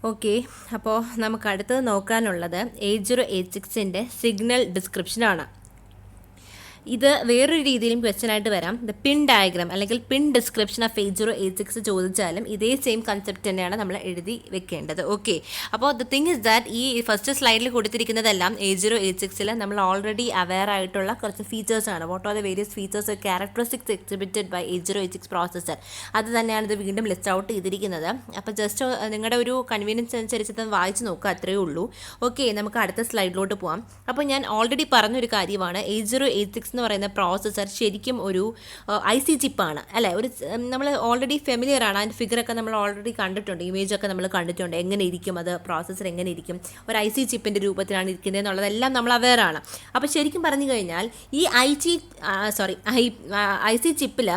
Okay, അപ്പോൾ നമുക്ക് അടുത്തത് നോക്കാനുള്ളത് 8086-ൻ്റെ സിഗ്നൽ ഡിസ്ക്രിപ്ഷനാണ്. ഇത് വേറൊരു രീതിയിലും ക്വസ്റ്റ്യൻ ആയിട്ട് വരാം. ദ പിൻ ഡയഗ്രാം അല്ലെങ്കിൽ പിൻ ഡിസ്ക്രിപ്ഷൻ ഓഫ് 8086 ചോദിച്ചാലും ഇതേ സെയിം കൺസെപ്റ്റ് തന്നെയാണ് നമ്മൾ എഴുതി വെക്കേണ്ടത്. ഓക്കെ, അപ്പോൾ ദ തിങ് ഇസ് ദാറ്റ് ഈ ഫസ്റ്റ് സ്ലൈഡിൽ കൊടുത്തിരിക്കുന്നതെല്ലാം 8086-ൽ നമ്മൾ ഓൾറെഡി അവെയർ ആയിട്ടുള്ള കുറച്ച് ഫീച്ചേഴ്സാണ്. What are the various features characteristics exhibited by 8086 processor. അത് തന്നെയാണ് ഇത് വീണ്ടും ലിസ്റ്റ് ഔട്ട് ചെയ്തിരിക്കുന്നത്. അപ്പോൾ ജസ്റ്റ് നിങ്ങളുടെ ഒരു കൺവീനിയൻസ് അനുസരിച്ച് അത് വായിച്ച് നോക്കുക, അത്രയേ ഉള്ളൂ. ഓക്കെ, നമുക്ക് അടുത്ത സ്ലൈഡിലോട്ട് പോകാം. അപ്പോൾ ഞാൻ ഓൾറെഡി പറഞ്ഞൊരു കാര്യമാണ്, 8086 എന്ന് പറയുന്ന പ്രോസസ്സർ ശരിക്കും ഒരു IC ചിപ്പാണ് അല്ലേ. ഒരു നമ്മൾ ഓൾറെഡി ഫെമിലിയർ ആണ്. അതിൻ്റെ ഫിഗറൊക്കെ നമ്മൾ ഓൾറെഡി കണ്ടിട്ടുണ്ട്, ഇമേജൊക്കെ നമ്മൾ കണ്ടിട്ടുണ്ട്. എങ്ങനെ ഇരിക്കും അത്, പ്രോസസ്സർ എങ്ങനെ ഇരിക്കും, ഒരു IC ചിപ്പിൻ്റെ രൂപത്തിലാണ് ഇരിക്കുന്നത് എന്നുള്ളതെല്ലാം നമ്മൾ അവെയറാണ്. അപ്പോൾ ശരിക്കും പറഞ്ഞു കഴിഞ്ഞാൽ ഈ IC ചിപ്പിൽ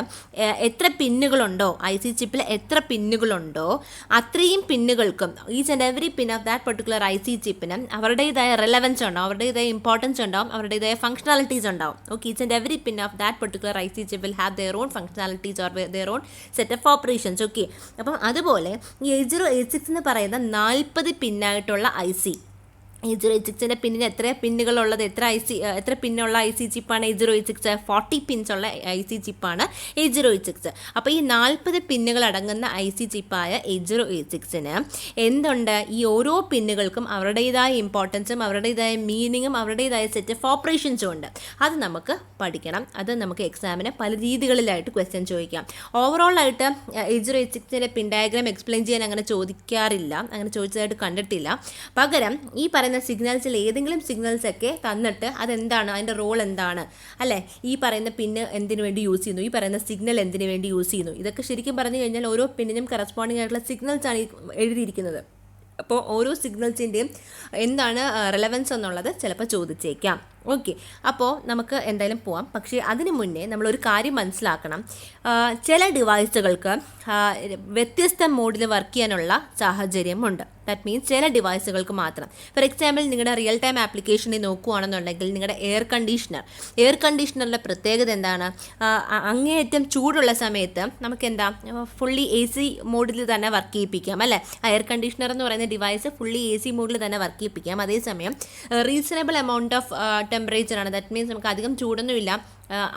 എത്ര പിന്നുകളുണ്ടോ, IC ചിപ്പിൽ എത്ര പിന്നുകളുണ്ടോ അത്രയും പിന്നുകൾക്കും each and every pin of that particular IC ചിപ്പിന് അവരുടേതായ റെലവൻസ് ഉണ്ടാവും, അവരുടേതായ ഇമ്പോർട്ടൻസ് ഉണ്ടാവും, അവരുടേതായ ഫങ്ഷണാലിറ്റീസ് ഉണ്ടാവും. Okay, each and every pin of that particular IC chip will have their own functionalities or their own set of operations. Okay, അപ്പം അതുപോലെ ഈ 8086 എന്ന് പറയുന്ന 40 പിന്നായിട്ടുള്ള IC, 8086-ൻ്റെ പിന്നിന് എത്ര പിന്നുകളുള്ളത്, എത്ര പിന്നുള്ള IC ചിപ്പാണ് 8086? 40 പിൻസ് ഉള്ള IC ചിപ്പാണ് 8086. അപ്പോൾ ഈ 40 പിന്നുകൾ അടങ്ങുന്ന IC ചിപ്പായ 8086-ന് എന്തുണ്ട്, ഈ ഓരോ പിന്നുകൾക്കും അവരുടേതായ ഇമ്പോർട്ടൻസും അവരുടേതായ മീനിങ്ങും അവരുടേതായ സെറ്റ് ഓഫ് ഓപ്പറേഷൻസും ഉണ്ട്. അത് നമുക്ക് പഠിക്കണം. അത് നമുക്ക് എക്സാമിന് പല രീതികളിലായിട്ട് ക്വസ്റ്റ്യൻ ചോദിക്കാം. ഓവറോളായിട്ട് 8086-ൻ്റെ പിൻ ഡയഗ്രാം എക്സ്പ്ലെയിൻ ചെയ്യാൻ അങ്ങനെ ചോദിക്കാറില്ല, അങ്ങനെ ചോദിച്ചതായിട്ട് കണ്ടിട്ടില്ല. പകരം ഈ പറയുന്ന സിഗ്നൽസിൽ ഏതെങ്കിലും സിഗ്നൽസ് ഒക്കെ തന്നിട്ട് അതെന്താണ്, അതിൻ്റെ റോൾ എന്താണ് അല്ലേ, ഈ പറയുന്ന പിന്ന് എന്തിനു വേണ്ടി യൂസ് ചെയ്യുന്നു, ഈ പറയുന്ന സിഗ്നൽ എന്തിനു വേണ്ടി യൂസ് ചെയ്യുന്നു, ഇതൊക്കെ ശരിക്കും പറഞ്ഞു കഴിഞ്ഞാൽ ഓരോ പിന്നിനും കറസ്പോണ്ടിങ് ആയിട്ടുള്ള സിഗ്നൽസാണ് എഴുതിയിരിക്കുന്നത്. അപ്പോൾ ഓരോ സിഗ്നൽസിൻ്റെയും എന്താണ് റെലവൻസ് എന്നുള്ളത് ചിലപ്പോൾ ചോദിച്ചേക്കാം. ഓക്കെ, അപ്പോൾ നമുക്ക് എന്തായാലും പോവാം. പക്ഷേ അതിന് മുന്നേ നമ്മളൊരു കാര്യം മനസ്സിലാക്കണം. ചില ഡിവൈസുകൾക്ക് വ്യത്യസ്ത മോഡിൽ വർക്ക് ചെയ്യാനുള്ള സാഹചര്യമുണ്ട്. ദാറ്റ് മീൻസ് ചില ഡിവൈസുകൾക്ക് മാത്രം. ഫോർ എക്സാമ്പിൾ, നിങ്ങളുടെ റിയൽ ടൈം ആപ്ലിക്കേഷനിൽ നോക്കുകയാണെന്നുണ്ടെങ്കിൽ നിങ്ങളുടെ എയർ കണ്ടീഷണറിൻ്റെ പ്രത്യേകത എന്താണ്, അങ്ങേയറ്റം ചൂടുള്ള സമയത്ത് നമുക്ക് എന്താ ഫുള്ളി AC മോഡിൽ തന്നെ വർക്ക് ചെയ്യിപ്പിക്കാം അല്ലേ. എയർ കണ്ടീഷണർ എന്ന് പറയുന്ന ഡിവൈസ് ഫുള്ളി AC മോഡിൽ തന്നെ വർക്ക് ചെയ്യിപ്പിക്കാം. അതേസമയം റീസണബിൾ എമൗണ്ട് ഓഫ് ടെമ്പറേച്ചറാണ്, ദാറ്റ് മീൻസ് നമുക്ക് അധികം ചൂടൊന്നുമില്ല,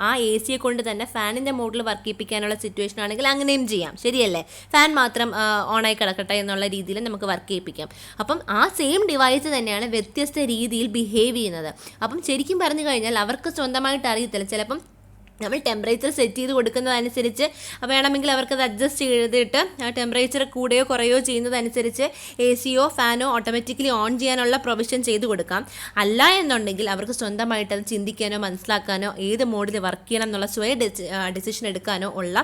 ആ AC കൊണ്ട് തന്നെ ഫാനിൻ്റെ മോഡിൽ വർക്ക് ചെയ്യിപ്പിക്കാനുള്ള സിറ്റുവേഷൻ ആണെങ്കിൽ അങ്ങനെയും ചെയ്യാം, ശരിയല്ലേ. ഫാൻ മാത്രം ഓണായി കിടക്കട്ടെ എന്നുള്ള രീതിയിൽ നമുക്ക് വർക്ക് ചെയ്യിപ്പിക്കാം. അപ്പം ആ സെയിം ഡിവൈസ് തന്നെയാണ് വ്യത്യസ്ത രീതിയിൽ ബിഹേവ് ചെയ്യുന്നത്. അപ്പം ശരിക്കും പറഞ്ഞു കഴിഞ്ഞാൽ അവർക്ക് സ്വന്തമായിട്ട് അറിയത്തില്ല. ചിലപ്പം നമ്മൾ ടെമ്പറേച്ചർ സെറ്റ് ചെയ്ത് കൊടുക്കുന്നതനുസരിച്ച് വേണമെങ്കിൽ അവർക്കത് അഡ്ജസ്റ്റ് ചെയ്തിട്ട് ടെമ്പറേച്ചർ കൂടുകയോ കുറയോ ചെയ്യുന്നതനുസരിച്ച് ACയോ ഫാനോ ഓട്ടോമാറ്റിക്കലി ഓൺ ചെയ്യാനുള്ള പ്രൊവിഷൻ ചെയ്ത് കൊടുക്കാം. അല്ല എന്നുണ്ടെങ്കിൽ അവർക്ക് സ്വന്തമായിട്ട് അത് ചിന്തിക്കാനോ മനസ്സിലാക്കാനോ ഏത് മോഡിൽ വർക്ക് ചെയ്യണം എന്നുള്ള സ്വയം ഡിസിഷൻ എടുക്കാനോ ഉള്ള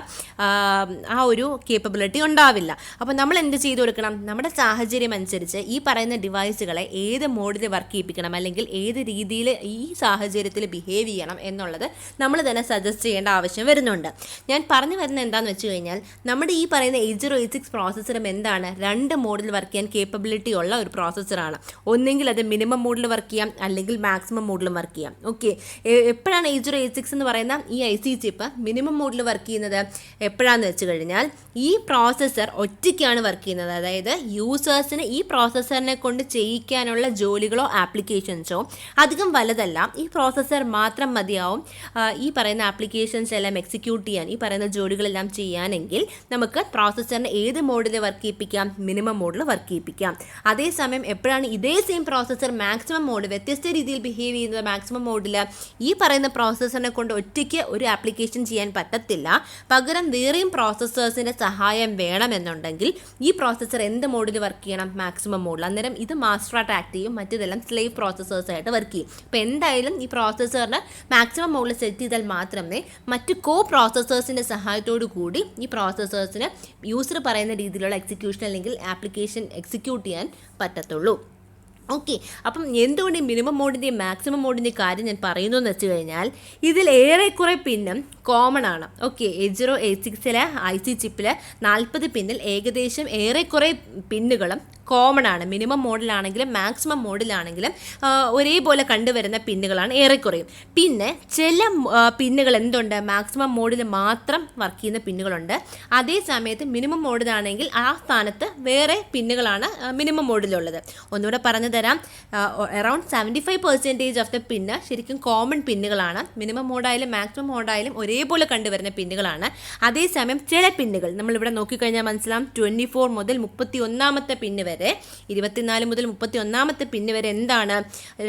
ആ ഒരു കേപ്പബിലിറ്റി ഉണ്ടാവില്ല. അപ്പോൾ നമ്മൾ എന്ത് ചെയ്ത് കൊടുക്കണം, നമ്മുടെ സാഹചര്യം അനുസരിച്ച് ഈ പറയുന്ന ഡിവൈസുകളെ ഏത് മോഡിൽ വർക്ക് ചെയ്യിപ്പിക്കണം അല്ലെങ്കിൽ ഏത് രീതിയിൽ ഈ സാഹചര്യത്തിൽ ബിഹേവ് ചെയ്യണം എന്നുള്ളത് നമ്മൾ തന്നെ സജസ്റ്റ് ചെയ്യേണ്ട ആവശ്യം വരുന്നുണ്ട്. ഞാൻ പറഞ്ഞു വരുന്നത് എന്താണെന്ന് വെച്ച് കഴിഞ്ഞാൽ നമ്മുടെ ഈ പറയുന്ന 8086 പ്രോസസ്സറും എന്താണ്, 2 മോഡിൽ വർക്ക് ചെയ്യാൻ കേപ്പബിലിറ്റി ഉള്ള ഒരു പ്രോസസ്സറാണ്. ഒന്നെങ്കിൽ അത് മിനിമം മോഡിൽ വർക്ക് ചെയ്യാം അല്ലെങ്കിൽ മാക്സിമം മോഡിലും വർക്ക് ചെയ്യാം. ഓക്കെ, എപ്പോഴാണ് 8086 എന്ന് പറയുന്ന ഈ IC ചിപ്പ് മിനിമം മോഡിൽ വർക്ക് ചെയ്യുന്നത് എപ്പോഴാണെന്ന് വെച്ച് കഴിഞ്ഞാൽ ഈ പ്രോസസ്സർ ഒറ്റയ്ക്കാണ് വർക്ക് ചെയ്യുന്നത്. അതായത് യൂസേഴ്സിന് ഈ പ്രോസസ്സറിനെ കൊണ്ട് ചെയ്യിക്കാനുള്ള ജോലികളോ ആപ്ലിക്കേഷൻസോ അധികം വലുതല്ല, ഈ പ്രോസസ്സർ മാത്രം മതിയാവും ഈ പറയുന്ന ആപ്ലിക്കേഷൻസ് എല്ലാം എക്സിക്യൂട്ട് ചെയ്യാൻ, ഈ പറയുന്ന ജോലികളെല്ലാം ചെയ്യാനെങ്കിൽ നമുക്ക് പ്രോസസ്സറിന് ഏത് മോഡിൽ വർക്ക് ചെയ്യിപ്പിക്കാം, മിനിമം മോഡിൽ വർക്ക് ചെയ്യിപ്പിക്കാം. അതേസമയം എപ്പോഴാണ് ഇതേ സെയിം പ്രോസസ്സർ മാക്സിമം മോഡ് വ്യത്യസ്ത രീതിയിൽ ബിഹേവ് ചെയ്യുന്നത്, മാക്സിമം മോഡിൽ ഈ പറയുന്ന പ്രോസസ്സറിനെ കൊണ്ട് ഒറ്റയ്ക്ക് ഒരു ആപ്ലിക്കേഷൻ ചെയ്യാൻ പറ്റത്തില്ല, പകരം വേറെയും പ്രോസസ്സേഴ്സിൻ്റെ സഹായം വേണമെന്നുണ്ടെങ്കിൽ ഈ പ്രോസസ്സർ എന്ത് മോഡിൽ വർക്ക് ചെയ്യണം, മാക്സിമം മോഡിൽ. അന്നേരം ഇത് മാസ്റ്ററായിട്ട് ആക്ട് ചെയ്യും, മറ്റേതെല്ലാം സ്ലേവ് പ്രോസസ്സേഴ്സായിട്ട് വർക്ക് ചെയ്യും. അപ്പോൾ എന്തായാലും ഈ പ്രോസസ്സറിന് മാക്സിമം മോഡിൽ സെറ്റ് ചെയ്താൽ മാത്രമേ മറ്റ് പ്രോസസ്സേഴ്സിൻ്റെ സഹായത്തോടു കൂടി ഈ പ്രോസസ്സേഴ്സിന് യൂസർ പറയുന്ന രീതിയിലുള്ള എക്സിക്യൂഷൻ അല്ലെങ്കിൽ ആപ്ലിക്കേഷൻ എക്സിക്യൂട്ട് ചെയ്യാൻ പറ്റത്തുള്ളൂ. ഓക്കെ, അപ്പം എന്തുകൊണ്ട് ഈ മിനിമം മോഡിൻ്റെയും മാക്സിമം മോഡിൻ്റെയും കാര്യം ഞാൻ പറയുന്നു എന്ന് വെച്ച് കഴിഞ്ഞാൽ ഇതിൽ ഏറെക്കുറെ പിന്നും കോമൺ ആണ്. ഓക്കെ, 8086-ലെ IC ചിപ്പിൽ 40 പിന്നിൽ ഏകദേശം ഏറെക്കുറെ പിന്നുകളും കോമൺ ആണ്. മിനിമം മോഡിലാണെങ്കിലും മാക്സിമം മോഡിലാണെങ്കിലും ഒരേപോലെ കണ്ടുവരുന്ന പിന്നുകളാണ് ഏറെക്കുറയും. പിന്നെ ചില പിന്നുകൾ എന്തുണ്ട്, മാക്സിമം മോഡിൽ മാത്രം വർക്ക് ചെയ്യുന്ന പിന്നുകളുണ്ട്. അതേ സമയത്ത് മിനിമം മോഡിലാണെങ്കിൽ ആ സ്ഥാനത്ത് വേറെ പിന്നുകളാണ് മിനിമം മോഡിലുള്ളത്. ഒന്നുകൂടെ പറഞ്ഞു തരാം, അറൗണ്ട് 75% ഓഫ് ദ പിന്ന് ശരിക്കും കോമൺ പിന്നുകളാണ്. മിനിമം മോഡായാലും മാക്സിമം മോഡായാലും ഒരേപോലെ കണ്ടുവരുന്ന പിന്നുകളാണ്. അതേസമയം ചില പിന്നുകൾ നമ്മളിവിടെ നോക്കിക്കഴിഞ്ഞാൽ മനസ്സിലാവും, 24 മുതൽ 31ാമത്തെ പിന്ന് വരെ, 24 മുതൽ 31ാമത്തെ പിന്ന് വരെ എന്താണ്,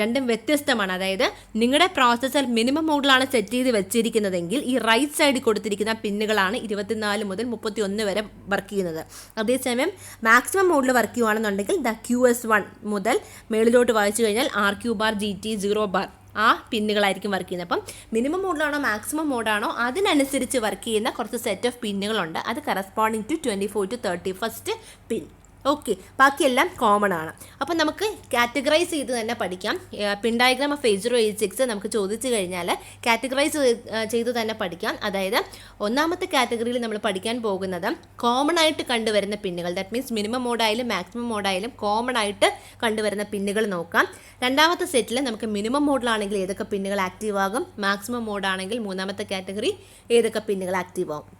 രണ്ടും വ്യത്യസ്തമാണ്. അതായത് നിങ്ങളുടെ പ്രോസസ്സർ മിനിമം മോഡിലാണ് സെറ്റ് ചെയ്ത് വെച്ചിരിക്കുന്നതെങ്കിൽ ഈ റൈറ്റ് സൈഡിൽ കൊടുത്തിരിക്കുന്ന പിന്നുകളാണ് 24 മുതൽ 31 വരെ വർക്ക് ചെയ്യുന്നത്. അതേസമയം മാക്സിമം മോഡിൽ വർക്ക് ചെയ്യുകയാണെന്നുണ്ടെങ്കിൽ QS1 മുതൽ മേളിലോട്ട് വായിച്ചു കഴിഞ്ഞാൽ RQ ബാർ GT 0 ബാർ ആ പിന്നുകളായിരിക്കും വർക്ക് ചെയ്യുന്നത്. അപ്പം മിനിമം മോഡിലാണോ മാക്സിമം മോഡാണോ അതിനനുസരിച്ച് വർക്ക് ചെയ്യുന്ന കുറച്ച് സെറ്റ് ഓഫ് പിന്നുകളുണ്ട്. അത് കറസ്പോണ്ടിങ് ടു 24 to 31st പിൻ. ഓക്കെ, ബാക്കിയെല്ലാം കോമൺ ആണ്. അപ്പം നമുക്ക് കാറ്റഗറൈസ് ചെയ്ത് തന്നെ പഠിക്കാം. പിൻ ഡയഗ്രാം ഓഫ് 8086 നമുക്ക് ചോദിച്ചു കഴിഞ്ഞാൽ കാറ്റഗറൈസ് ചെയ്ത് തന്നെ പഠിക്കാം. അതായത് ഒന്നാമത്തെ കാറ്റഗറിയിൽ നമ്മൾ പഠിക്കാൻ പോകുന്നത് കോമൺ ആയിട്ട് കണ്ടുവരുന്ന പിന്നുകൾ, ദാറ്റ് മീൻസ് മിനിമം മോഡായാലും മാക്സിമം മോഡായാലും കോമൺ ആയിട്ട് കണ്ടുവരുന്ന പിന്നുകൾ നോക്കാം. രണ്ടാമത്തെ സെറ്റിൽ നമുക്ക് മിനിമം മോഡിലാണെങ്കിൽ ഏതൊക്കെ പിന്നുകൾ ആക്റ്റീവ് ആകും, മാക്സിമം മോഡാണെങ്കിൽ മൂന്നാമത്തെ കാറ്റഗറി ഏതൊക്കെ പിന്നുകൾ ആക്റ്റീവ് ആകും.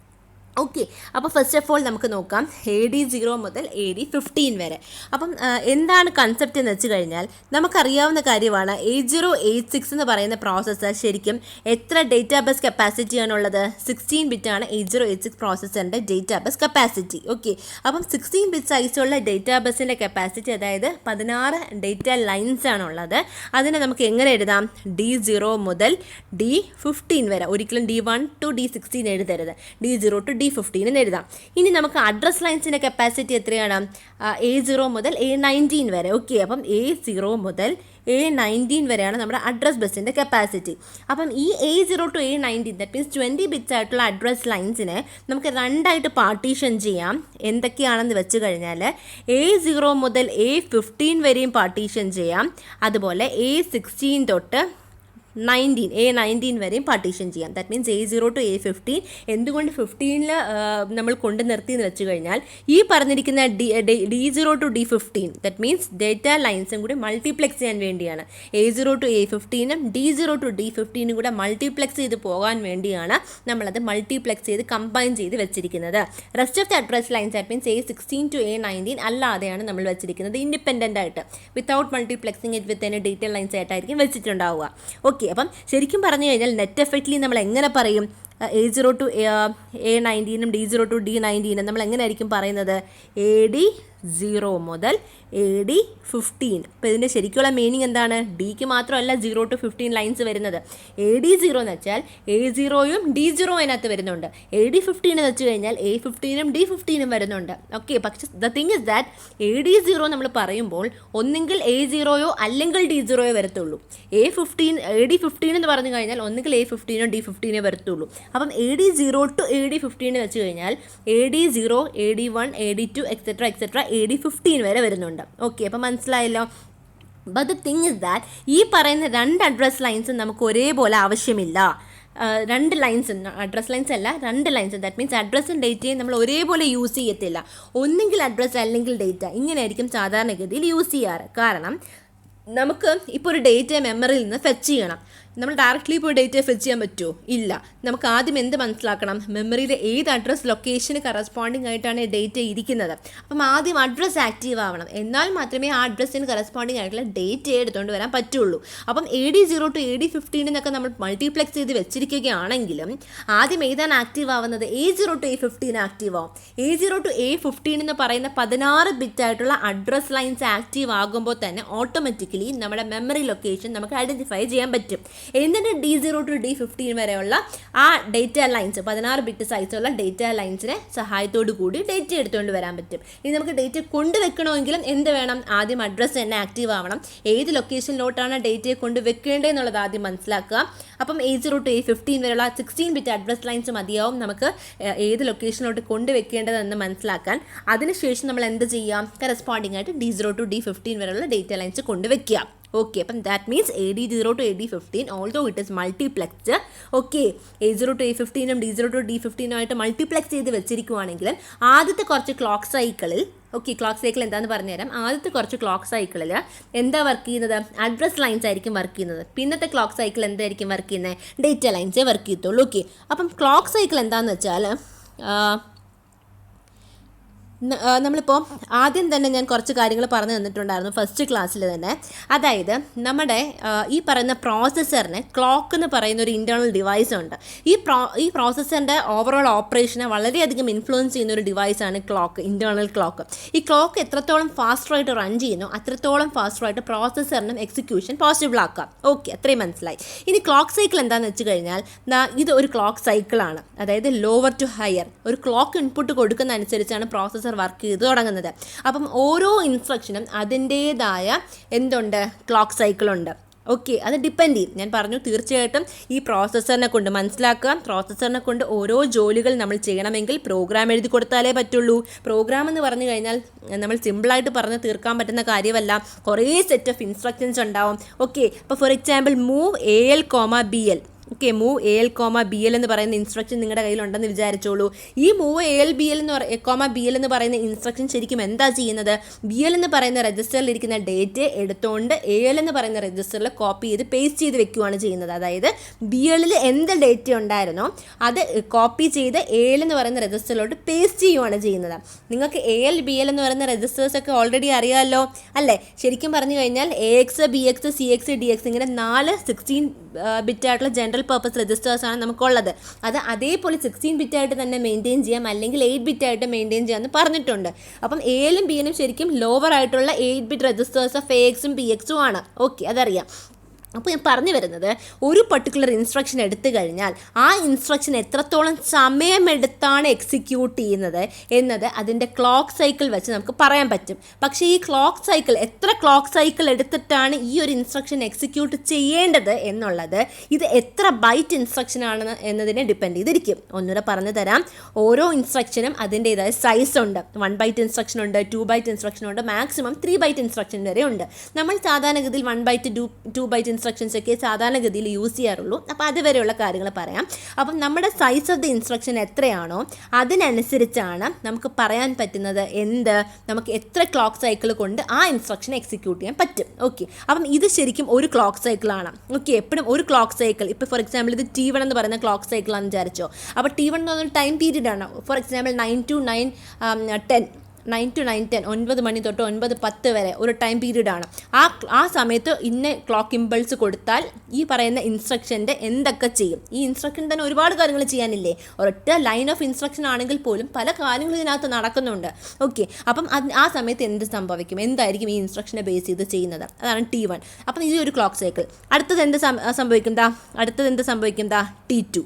ഓക്കെ, അപ്പോൾ ഫസ്റ്റ് ഓഫ് ഓൾ നമുക്ക് നോക്കാം AD0 മുതൽ AD15 വരെ. അപ്പം എന്താണ് കൺസെപ്റ്റ് എന്ന് വെച്ച് കഴിഞ്ഞാൽ നമുക്കറിയാവുന്ന കാര്യമാണ്, 8086 എന്ന് പറയുന്ന പ്രോസസ്സർ ശരിക്കും എത്ര ഡേറ്റാ ബസ് കപ്പാസിറ്റിയാണുള്ളത്, 16 ബിറ്റാണ് 8086 പ്രോസസ്സറിൻ്റെ ഡേറ്റാ ബസ് കപ്പാസിറ്റി. ഓക്കെ, അപ്പം 16 ബിറ്റ് സൈസുള്ള ഡേറ്റാ ബസ്സിൻ്റെ കപ്പാസിറ്റി, അതായത് 16 ഡേറ്റ ലൈൻസ് ആണുള്ളത്. അതിനെ നമുക്ക് എങ്ങനെ എഴുതാം, D0 മുതൽ D15 വരെ, ഒരിക്കലും D1 to D16 എഴുതരുത്, D0 to D15 എന്ന് എഴുതാം. ഇനി നമുക്ക് അഡ്രസ് ലൈൻസിൻ്റെ കപ്പാസിറ്റി എത്രയാണ്, A0 മുതൽ A19 വരെ. ഓക്കെ, അപ്പം A0 മുതൽ A19 വരെയാണ് നമ്മുടെ അഡ്രസ് ബസ്സിൻ്റെ കപ്പാസിറ്റി. അപ്പം ഈ A0 to A19, that means 20 bits ആയിട്ടുള്ള അഡ്രസ് ലൈൻസിനെ നമുക്ക് രണ്ടായിട്ട് പാർട്ടീഷൻ ചെയ്യാം. എന്തൊക്കെയാണെന്ന് വെച്ച് കഴിഞ്ഞാൽ A0 മുതൽ A15 വരെയും പാർട്ടീഷൻ ചെയ്യാം. അതുപോലെ A16 തൊട്ട് A19 വരെയും പാർട്ടീഷൻ ചെയ്യാം. That means A0 to A15. എന്തുകൊണ്ട് 15 നമ്മൾ കൊണ്ട് നിർത്തി എന്ന് വെച്ച് കഴിഞ്ഞാൽ ഈ പറഞ്ഞിരിക്കുന്ന D0 to D15, that means data ലൈൻസും കൂടി മൾട്ടിപ്ലെക്സ് ചെയ്യാൻ വേണ്ടിയാണ്. A0 to A15 D0 to D15 കൂടെ മൾട്ടിപ്ലെക്സ് ചെയ്ത് പോകാൻ വേണ്ടിയാണ് നമ്മളത് മൾട്ടിപ്ലെക്സ് ചെയ്ത് കമ്പൈൻ ചെയ്ത് വെച്ചിരിക്കുന്നത്. Rest of the address lines, that means A16 to A19 അല്ലാതെയാണ് നമ്മൾ വെച്ചിരിക്കുന്നത് ഇൻഡിപെൻഡൻ്റ് ആയിട്ട്, without multiplexing it with any data lines ആയിട്ടായിരിക്കും വെച്ചിട്ടുണ്ടാവുക. ഓക്കെ, അപ്പം ശരിക്കും പറഞ്ഞു കഴിഞ്ഞാൽ നെറ്റ് എഫക്റ്റ്ലി നമ്മൾ എങ്ങനെ പറയും, A0 to A19 D0 to D19 നമ്മൾ എങ്ങനെയായിരിക്കും പറയുന്നത്, AD0 മുതൽ AD15. അപ്പോൾ ഇതിൻ്റെ ശരിക്കുള്ള മീനിങ് എന്താണ്, ഡിക്ക് മാത്രമല്ല 0 to 15 ലൈൻസ് വരുന്നത്. AD0 എന്ന് വെച്ചാൽ A0യും D0 അതിനകത്ത് വരുന്നുണ്ട്. AD15 എന്ന് വെച്ച് കഴിഞ്ഞാൽ A15ഉം D15ഉം വരുന്നുണ്ട്. ഓക്കെ, പക്ഷേ the thing is that AD0 നമ്മൾ പറയുമ്പോൾ ഒന്നുകിൽ A0യോ അല്ലെങ്കിൽ D0യോ വരത്തുള്ളൂ. AD15 എന്ന് പറഞ്ഞു കഴിഞ്ഞാൽ ഒന്നുകിൽ A15ഓ D15ഓ വരത്തുള്ളൂ. അപ്പം AD0 to AD15 എന്ന് വെച്ച് കഴിഞ്ഞാൽ AD0, AD1, AD2 etcetera AD15 വരെ വരുന്നുണ്ട്. ഓക്കെ, അപ്പം മനസ്സിലായല്ലോ. But the thing is that ഈ പറയുന്ന രണ്ട് അഡ്രസ് ലൈൻസും നമുക്ക് ഒരേപോലെ ആവശ്യമില്ല. രണ്ട് ലൈൻസ്, അഡ്രസ് ലൈൻസ് അല്ല, രണ്ട് ലൈൻസ്, ദാറ്റ് മീൻസ് അഡ്രസ്സും ഡേറ്റയും നമ്മൾ ഒരേപോലെ യൂസ് ചെയ്യത്തില്ല. ഒന്നെങ്കിൽ അഡ്രസ്സ് അല്ലെങ്കിൽ ഡേറ്റ, ഇങ്ങനെയായിരിക്കും സാധാരണഗതിയിൽ യൂസ് ചെയ്യാറ്. കാരണം നമുക്ക് ഇപ്പോൾ ഒരു ഡേറ്റ മെമ്മറിയിൽ നിന്ന് ഫെച്ച് ചെയ്യണം. നമ്മൾ ഡയറക്റ്റ്ലി ഇപ്പോൾ ഡേറ്റ ഫെച്ച് ചെയ്യാൻ പറ്റുമോ, ഇല്ല. നമുക്ക് ആദ്യം എന്ത് മനസ്സിലാക്കണം, മെമ്മറിയിലെ ഏത് അഡ്രസ് ലൊക്കേഷന് കറസ്പോണ്ടിങ് ആയിട്ടാണ് ഡേറ്റ ഇരിക്കുന്നത്. അപ്പം ആദ്യം അഡ്രസ്സ് ആക്റ്റീവ് ആവണം, എന്നാൽ മാത്രമേ ആ അഡ്രസ്സിന് കറസ്പോണ്ടിങ് ആയിട്ടുള്ള ഡേറ്റ എടുത്തുകൊണ്ട് വരാൻ പറ്റുള്ളൂ. അപ്പം AD0 to AD15 എന്നൊക്കെ നമ്മൾ മൾട്ടിപ്ലെക്സ് ചെയ്ത് വെച്ചിരിക്കുകയാണെങ്കിലും ആദ്യം ഏതാണ് ആക്റ്റീവ് ആവുന്നത്, A0 to A15 ആക്റ്റീവ് ആവും. A0 to A15 എന്ന് പറയുന്ന 16 ബിറ്റ് ആയിട്ടുള്ള അഡ്രസ് ലൈൻസ് ആക്റ്റീവ് ആകുമ്പോൾ തന്നെ ഓട്ടോമാറ്റിക്കലി നമ്മുടെ മെമ്മറി ലൊക്കേഷൻ നമുക്ക് ഐഡൻറ്റിഫൈ ചെയ്യാൻ പറ്റും. എന്നിട്ട് D0 to D15 വരെയുള്ള ആ ഡേറ്റ ലൈൻസ്, 16 ബിറ്റ് സൈസുള്ള ഡേറ്റ ലൈൻസിനെ സഹായത്തോടു കൂടി ഡേറ്റ എടുത്തുകൊണ്ട് വരാൻ പറ്റും. ഇനി നമുക്ക് ഡേറ്റ കൊണ്ടുവെക്കണമെങ്കിലും എന്ത് വേണം, ആദ്യം അഡ്രസ്സ് തന്നെ ആക്റ്റീവ് ആവണം. ഏത് ലൊക്കേഷനിലോട്ടാണ് ഡേറ്റയെ കൊണ്ട് വെക്കേണ്ടതെന്നുള്ളത് ആദ്യം മനസ്സിലാക്കുക. അപ്പം A0 to A15 വരെയുള്ള 16 ബിറ്റ് അഡ്രസ് ലൈൻസ് മതിയാവും നമുക്ക് ഏത് ലൊക്കേഷനിലോട്ട് കൊണ്ടുവെക്കേണ്ടതെന്ന് മനസ്സിലാക്കാൻ. അതിനുശേഷം നമ്മൾ എന്ത് ചെയ്യാം, കറസ്പോണ്ടിങ് ആയിട്ട് D0 to D15 വരെയുള്ള ഡേറ്റ ലൈൻസ് കൊണ്ടുവയ്ക്കുക. ഓക്കെ, അപ്പം that means AD0 to AD15 although it is multiplexed. Okay, A0 to A15 D0 to D15 ആയിട്ട് മൾട്ടിപ്ലെക്സ് ചെയ്ത് വെച്ചിരിക്കുവാണെങ്കിൽ ആദ്യത്തെ കുറച്ച് ക്ലോക്ക് സൈക്കിളിൽ, ഓക്കെ, ക്ലോക്ക് സൈക്കിൾ എന്താണെന്ന് പറഞ്ഞുതരാം. ആദ്യത്തെ കുറച്ച് ക്ലോക്ക് സൈക്കിളിൽ എന്താ വർക്ക് ചെയ്യുന്നത്? അഡ്രസ് ലൈൻസ് ആയിരിക്കും വർക്ക് ചെയ്യുന്നത്. പിന്നത്തെ ക്ലോക്ക് സൈക്കിൾ എന്തായിരിക്കും വർക്ക് ചെയ്യുന്നത്? ഡേറ്റ ലൈൻസേ വർക്ക് ചെയ്യത്തുള്ളൂ. ഓക്കെ, അപ്പം ക്ലോക്ക് സൈക്കിൾ എന്താണെന്ന് വെച്ചാൽ നമ്മളിപ്പോൾ ആദ്യം തന്നെ ഞാൻ കുറച്ച് കാര്യങ്ങൾ പറഞ്ഞു തന്നിട്ടുണ്ടായിരുന്നു ഫസ്റ്റ് ക്ലാസ്സിൽ തന്നെ. അതായത് നമ്മുടെ ഈ പറയുന്ന പ്രോസസ്സറിന് ക്ലോക്ക് എന്ന് പറയുന്ന ഒരു ഇൻറ്റേർണൽ ഡിവൈസ് ഉണ്ട്. ഈ പ്രോസസ്സറിൻ്റെ ഓവറോൾ ഓപ്പറേഷനെ വളരെയധികം ഇൻഫ്ലുവൻസ് ചെയ്യുന്ന ഒരു ഡിവൈസാണ് ക്ലോക്ക്, ഇൻറ്റേർണൽ ക്ലോക്ക്. ഈ ക്ലോക്ക് എത്രത്തോളം ഫാസ്റ്ററായിട്ട് റൺ ചെയ്യുന്നു അത്രത്തോളം ഫാസ്റ്ററായിട്ട് പ്രോസസ്സറിനും എക്സിക്യൂഷൻ പോസിബിൾ ആക്കാം. ഓക്കെ, അത്രയും മനസ്സിലായി. ഇനി ക്ലോക്ക് സൈക്കിൾ എന്താണെന്ന് വെച്ച് കഴിഞ്ഞാൽ ഇത് ഒരു ക്ലോക്ക് സൈക്കിളാണ്. അതായത് ലോവർ ടു ഹയർ ഒരു ക്ലോക്ക് ഇൻപുട്ട് കൊടുക്കുന്ന അനുസരിച്ചാണ് പ്രോസസ്സർ വർക്ക് ചെയ്ത് തുടങ്ങുന്നത്. അപ്പം ഓരോ ഇൻസ്ട്രക്ഷനും അതിൻ്റേതായ എന്തുണ്ട്? ക്ലോക്ക് സൈക്കിളുണ്ട്. ഓക്കെ, അത് ഡിപ്പെൻഡ് ചെയ്യും. ഞാൻ പറഞ്ഞു തീർച്ചയായിട്ടും ഈ പ്രോസസ്സറിനെ കൊണ്ട് മനസ്സിലാക്കുക. പ്രോസസ്സറിനെ കൊണ്ട് ഓരോ ജോലികൾ നമ്മൾ ചെയ്യണമെങ്കിൽ പ്രോഗ്രാം എഴുതി കൊടുത്താലേ പറ്റുള്ളൂ. പ്രോഗ്രാം എന്ന് പറഞ്ഞു കഴിഞ്ഞാൽ നമ്മൾ സിമ്പിളായിട്ട് പറഞ്ഞ് തീർക്കാൻ പറ്റുന്ന കാര്യമല്ല. കുറേ സെറ്റ് ഓഫ് ഇൻസ്ട്രക്ഷൻസ് ഉണ്ടാവും. ഓക്കെ, ഇപ്പോൾ for example move AL, BL. Okay, move AL, BL എന്ന് പറയുന്ന ഇൻസ്ട്രക്ഷൻ നിങ്ങളുടെ കയ്യിലുണ്ടെന്ന് വിചാരിച്ചോളൂ. ഈ മൂവ് AL, BL എന്ന് പറയുന്ന ഇൻസ്ട്രക്ഷൻ ശരിക്കും എന്താ ചെയ്യുന്നത്? BL എന്ന് പറയുന്ന രജിസ്റ്ററിൽ ഇരിക്കുന്ന ഡേറ്റ് എടുത്തുകൊണ്ട് AL എന്ന് പറയുന്ന രജിസ്റ്ററിൽ കോപ്പി ചെയ്ത് പേസ്റ്റ് ചെയ്ത് വെക്കുകയാണ് ചെയ്യുന്നത്. അതായത് BLൽ എന്ത് ഡേറ്റ് ഉണ്ടായിരുന്നോ അത് കോപ്പി ചെയ്ത് AL എന്ന് പറയുന്ന രജിസ്റ്ററിലോട്ട് പേസ്റ്റ് ചെയ്യുകയാണ് ചെയ്യുന്നത്. നിങ്ങൾക്ക് AL, BL എന്ന് പറയുന്ന രജിസ്റ്റേഴ്സ് ഒക്കെ ഓൾറെഡി അറിയാമല്ലോ അല്ലേ? ശരിക്കും പറഞ്ഞു കഴിഞ്ഞാൽ AX, BX, CX, DX ഇങ്ങനെ 4 16 ബിറ്റായിട്ടുള്ള ജനറൽ പർപ്പസ് രജിസ്റ്റേഴ്സാണ് നമുക്കുള്ളത്. അത് അതേപോലെ 16 ബിറ്റായിട്ട് തന്നെ മെയിൻറ്റെയിൻ ചെയ്യാം, അല്ലെങ്കിൽ 8 ബിറ്റായിട്ട് മെയിൻറ്റെയിൻ ചെയ്യാമെന്ന് പറഞ്ഞിട്ടുണ്ട്. അപ്പം ALും BLും ശരിക്കും ലോവർ ആയിട്ടുള്ള 8 ബിറ്റ് രജിസ്റ്റേഴ്സ് ഓഫ് AXും BXും ആണ്. ഓക്കെ, അതറിയാം. അപ്പോൾ ഞാൻ പറഞ്ഞു വരുന്നത്, ഒരു പർട്ടിക്കുലർ ഇൻസ്ട്രക്ഷൻ എടുത്തു കഴിഞ്ഞാൽ ആ ഇൻസ്ട്രക്ഷൻ എത്രത്തോളം സമയമെടുത്താണ് എക്സിക്യൂട്ട് ചെയ്യുന്നത് എന്നത് അതിൻ്റെ ക്ലോക്ക് സൈക്കിൾ വെച്ച് നമുക്ക് പറയാൻ പറ്റും. പക്ഷേ ഈ ക്ലോക്ക് സൈക്കിൾ എത്ര ക്ലോക്ക് സൈക്കിൾ എടുത്തിട്ടാണ് ഈ ഒരു ഇൻസ്ട്രക്ഷൻ എക്സിക്യൂട്ട് ചെയ്യേണ്ടത് എന്നുള്ളത് ഇത് എത്ര ബൈറ്റ് ഇൻസ്ട്രക്ഷൻ ആണ് എന്നതിനെ ഡിപ്പെൻഡ് ചെയ്തിരിക്കും. ഒന്നുകൂടെ പറഞ്ഞു തരാം. ഓരോ ഇൻസ്ട്രക്ഷനും അതിൻ്റേതായ സൈസ് ഉണ്ട്. 1 ബൈറ്റ് ഇൻസ്ട്രക്ഷൻ ഉണ്ട്, 2 ബൈറ്റ് ഇൻസ്ട്രക്ഷൻ ഉണ്ട്, മാക്സിമം 3 ബൈറ്റ് ഇൻസ്ട്രക്ഷൻ വരെ ഉണ്ട്. നമ്മൾ സാധാരണഗതിയിൽ 1 ബൈറ്റ് 2 ബൈറ്റ് ഇൻസ്ട്രക്ഷൻസ് ഒക്കെ സാധാരണഗതിയിൽ യൂസ് ചെയ്യാറുള്ളൂ. അപ്പോൾ അതുവരെയുള്ള കാര്യങ്ങൾ പറയാം. അപ്പം നമ്മുടെ സൈസ് ഓഫ് ദി ഇൻസ്ട്രക്ഷൻ എത്രയാണോ അതിനനുസരിച്ചാണ് നമുക്ക് പറയാൻ പറ്റുന്നത് നമുക്ക് എത്ര ക്ലോക്ക് സൈക്കിൾ കൊണ്ട് ആ ഇൻസ്ട്രക്ഷൻ എക്സിക്യൂട്ട് ചെയ്യാൻ പറ്റും. ഓക്കെ, അപ്പം ഇത് ശരിക്കും ഒരു ക്ലോക്ക് സൈക്കിളാണ്. ഓക്കെ, എപ്പോഴും ഒരു ക്ലോക്ക് സൈക്കിൾ. ഇപ്പോൾ ഫോർ എക്സാമ്പിൾ ഇത് T1 എന്ന് പറയുന്ന ക്ലോക്ക് സൈക്കിളാണെന്ന് വിചാരിച്ചോ. അപ്പോൾ T1 എന്ന് പറയുന്ന ടൈം പീരീഡ് ആണ്. ഫോർ എക്സാമ്പിൾ 9 to 9:10 9 മണി തൊട്ട് 9:10 വരെ ഒരു ടൈം പീരീഡാണ്. ആ സമയത്ത് ഇന്ന ക്ലോക്ക് ഇമ്പൾസ് കൊടുത്താൽ ഈ പറയുന്ന ഇൻസ്ട്രക്ഷൻ്റെ എന്തൊക്കെ ചെയ്യും? ഈ ഇൻസ്ട്രക്ഷൻ തന്നെ ഒരുപാട് കാര്യങ്ങൾ ചെയ്യാനില്ലേ? ഒരൊറ്റ ലൈൻ ഓഫ് ഇൻസ്ട്രക്ഷൻ ആണെങ്കിൽ പോലും പല കാര്യങ്ങളും ഇതിനകത്ത് നടക്കുന്നുണ്ട്. ഓക്കെ, അപ്പം ആ സമയത്ത് എന്ത് സംഭവിക്കും? എന്തായിരിക്കും ഈ ഇൻസ്ട്രക്ഷനെ ബേസ് ചെയ്ത് ചെയ്യുന്നത്? അതാണ് T1. അപ്പം ഇത് ഒരു ക്ലോക്ക് സൈക്കിൾ. അടുത്തത് എന്ത് സംഭവിക്കും? T2.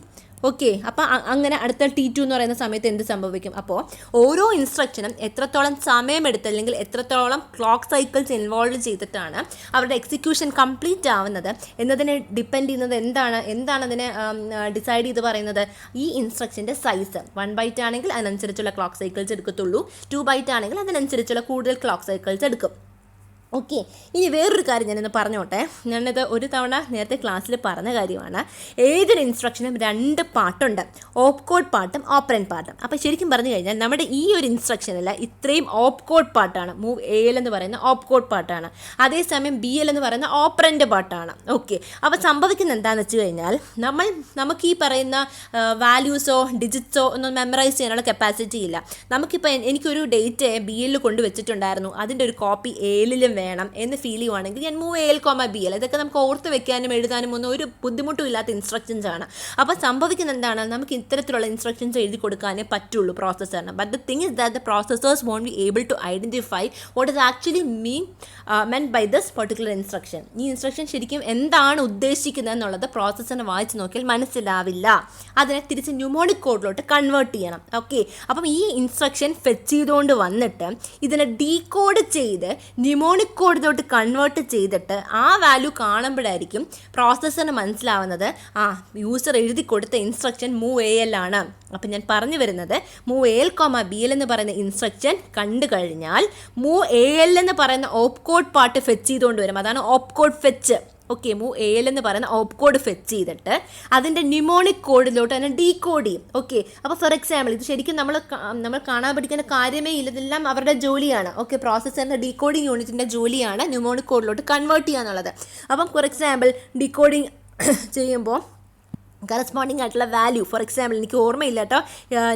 ഓക്കെ, അപ്പോൾ അങ്ങനെ അടുത്ത T2 എന്ന് പറയുന്ന സമയത്ത് എന്ത് സംഭവിക്കും? അപ്പോൾ ഓരോ ഇൻസ്ട്രക്ഷനും എത്രത്തോളം സമയമെടുത്ത് അല്ലെങ്കിൽ എത്രത്തോളം ക്ലോക്ക് സൈക്കിൾസ് ഇൻവോൾവ് ചെയ്തിട്ടാണ് അവരുടെ എക്സിക്യൂഷൻ കംപ്ലീറ്റ് ആവുന്നത് എന്നതിനെ ഡിപ്പെൻഡ് ചെയ്യുന്നത് എന്താണ് അതിനെ ഡിസൈഡ് ചെയ്ത് പറയുന്നത്? ഈ ഇൻസ്ട്രക്ഷൻ്റെ സൈസ്. 1 ബൈറ്റ് ആണെങ്കിൽ അതിനനുസരിച്ചുള്ള ക്ലോക്ക് സൈക്കിൾസ് എടുക്കത്തുള്ളൂ, 2 ബൈറ്റ് ആണെങ്കിൽ അതിനനുസരിച്ചുള്ള കൂടുതൽ ക്ലോക്ക് സൈക്കിൾസ് എടുക്കും. ഓക്കെ, ഇനി വേറൊരു കാര്യം ഞാനിന്ന് പറഞ്ഞോട്ടെ. ഞാനിത് ഒരു തവണ നേരത്തെ ക്ലാസ്സിൽ പറഞ്ഞ കാര്യമാണ്. ഏതൊരു ഇൻസ്ട്രക്ഷനും 2 പാർട്ടുണ്ട്, ഓപ്പ് കോഡ് പാർട്ടും ഓപ്പറൻഡ് പാർട്ടും. അപ്പോൾ ശരിക്കും പറഞ്ഞു കഴിഞ്ഞാൽ നമ്മുടെ ഈ ഒരു ഇൻസ്ട്രക്ഷനിൽ ഇത്രയും ഓപ്പ് കോഡ് പാർട്ടാണ്. മൂവ് AL എന്ന് പറയുന്ന ഓപ്പ് കോഡ് പാർട്ടാണ്. അതേസമയം BL എന്ന് പറയുന്ന ഓപ്പറൻഡ് പാർട്ടാണ്. ഓക്കെ, അപ്പോൾ സംഭവിക്കുന്നത് എന്താണെന്ന് വെച്ച് കഴിഞ്ഞാൽ നമുക്ക് ഈ പറയുന്ന വാല്യൂസോ ഡിജിറ്റ്സോ ഒന്നും മെമ്മറൈസ് ചെയ്യാനുള്ള കപ്പാസിറ്റി ഇല്ല. നമുക്കിപ്പോൾ എനിക്കൊരു ഡേറ്റ് BL കൊണ്ടുവച്ചിട്ടുണ്ടായിരുന്നു, അതിൻ്റെ ഒരു കോപ്പി ALലും വേണം എന്ന് ഫീൽ ചെയ്യുവാണെങ്കിൽ ഞാൻ മൂവ് AL, BL ഇതൊക്കെ നമുക്ക് ഓർത്ത് വെക്കാനും എഴുതാനും ഒന്നും ഒരു ബുദ്ധിമുട്ടും ഇല്ലാത്ത ഇൻസ്ട്രക്ഷൻസ് ആണ്. അപ്പോൾ സംഭവിക്കുന്നത് എന്താണ്? നമുക്ക് ഇത്തരത്തിലുള്ള ഇൻസ്ട്രക്ഷൻസ് എഴുതി കൊടുക്കാനേ പറ്റുള്ളൂ പ്രോസസ്സറിന്. But the thing is that the processors won't be able to identify what is actually meant by this particular instruction. ഈ ഇൻസ്ട്രക്ഷൻ ശരിക്കും എന്താണ് ഉദ്ദേശിക്കുന്നത് എന്നുള്ളത് പ്രോസസ്സറിനെ വായിച്ച് നോക്കിയാൽ മനസ്സിലാവില്ല. അതിനെ തിരിച്ച് ന്യൂമോണിക് കോഡിലോട്ട് കൺവേർട്ട് ചെയ്യണം. ഓക്കെ, അപ്പം ഈ ഇൻസ്ട്രക്ഷൻ ഫെച്ച് ചെയ്തുകൊണ്ട് വന്നിട്ട് ഇതിനെ ഡീകോഡ് ചെയ്ത് ന്യൂമോണിക് ന്യൂമോണിക് കോഡിലോട്ട് കൺവേർട്ട് ചെയ്തിട്ട് ആ വാല്യൂ കാണുമ്പോഴായിരിക്കും പ്രോസസ്സറിന് മനസ്സിലാവുന്നത് യൂസർ എഴുതി കൊടുത്ത ഇൻസ്ട്രക്ഷൻ മൂവ് AL ആണ്. അപ്പം ഞാൻ പറഞ്ഞു വരുന്നത് മൂവ് AL, BL എന്ന് പറയുന്ന ഇൻസ്ട്രക്ഷൻ കണ്ടു കഴിഞ്ഞാൽ മൂവ് AL എന്ന് പറയുന്ന ഓപ്പ് കോഡ് പാർട്ട് ഫെച്ച് ചെയ്തുകൊണ്ട് വരും. അതാണ് op code fetch. Okay, move AL എന്ന് പറയുന്ന ഓപ്പ് കോഡ് ഫെച്ച് ചെയ്തിട്ട് അതിൻ്റെ ന്യൂമോണിക് കോഡിലോട്ട് തന്നെ ഡീകോഡ് ചെയ്യും. ഓക്കെ, അപ്പോൾ ഫോർ എക്സാമ്പിൾ ഇത് ശരിക്കും നമ്മൾ കാണാൻ പഠിക്കുന്ന കാര്യമേ ഇല്ല, ഇതെല്ലാം അവരുടെ ജോലിയാണ്. ഓക്കെ, പ്രോസസ്സറിൻ്റെ ഡീകോഡിങ് യൂണിറ്റിൻ്റെ ജോലിയാണ് ന്യൂമോണിക് കോഡിലോട്ട് കൺവേർട്ട് ചെയ്യുക എന്നുള്ളത്. അപ്പം ഫോർ എക്സാമ്പിൾ ഡീകോഡിങ് ചെയ്യുമ്പോൾ കറസ്പോണ്ടിങ് ആയിട്ടുള്ള വാല്യൂ, ഫോർ എക്സാമ്പിൾ എനിക്ക് ഓർമ്മയില്ല കേട്ടോ,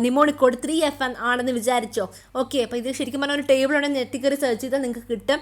ന്യൂമോണിക് കോഡ് 3F ആണെന്ന് വിചാരിച്ചോ. ഓക്കെ, അപ്പോൾ ഇത് ശരിക്കും പറഞ്ഞാൽ ഒരു ടേബിളോടെ നെറ്റിക്കറി സെർച്ച് ചെയ്താൽ നിങ്ങൾക്ക് കിട്ടും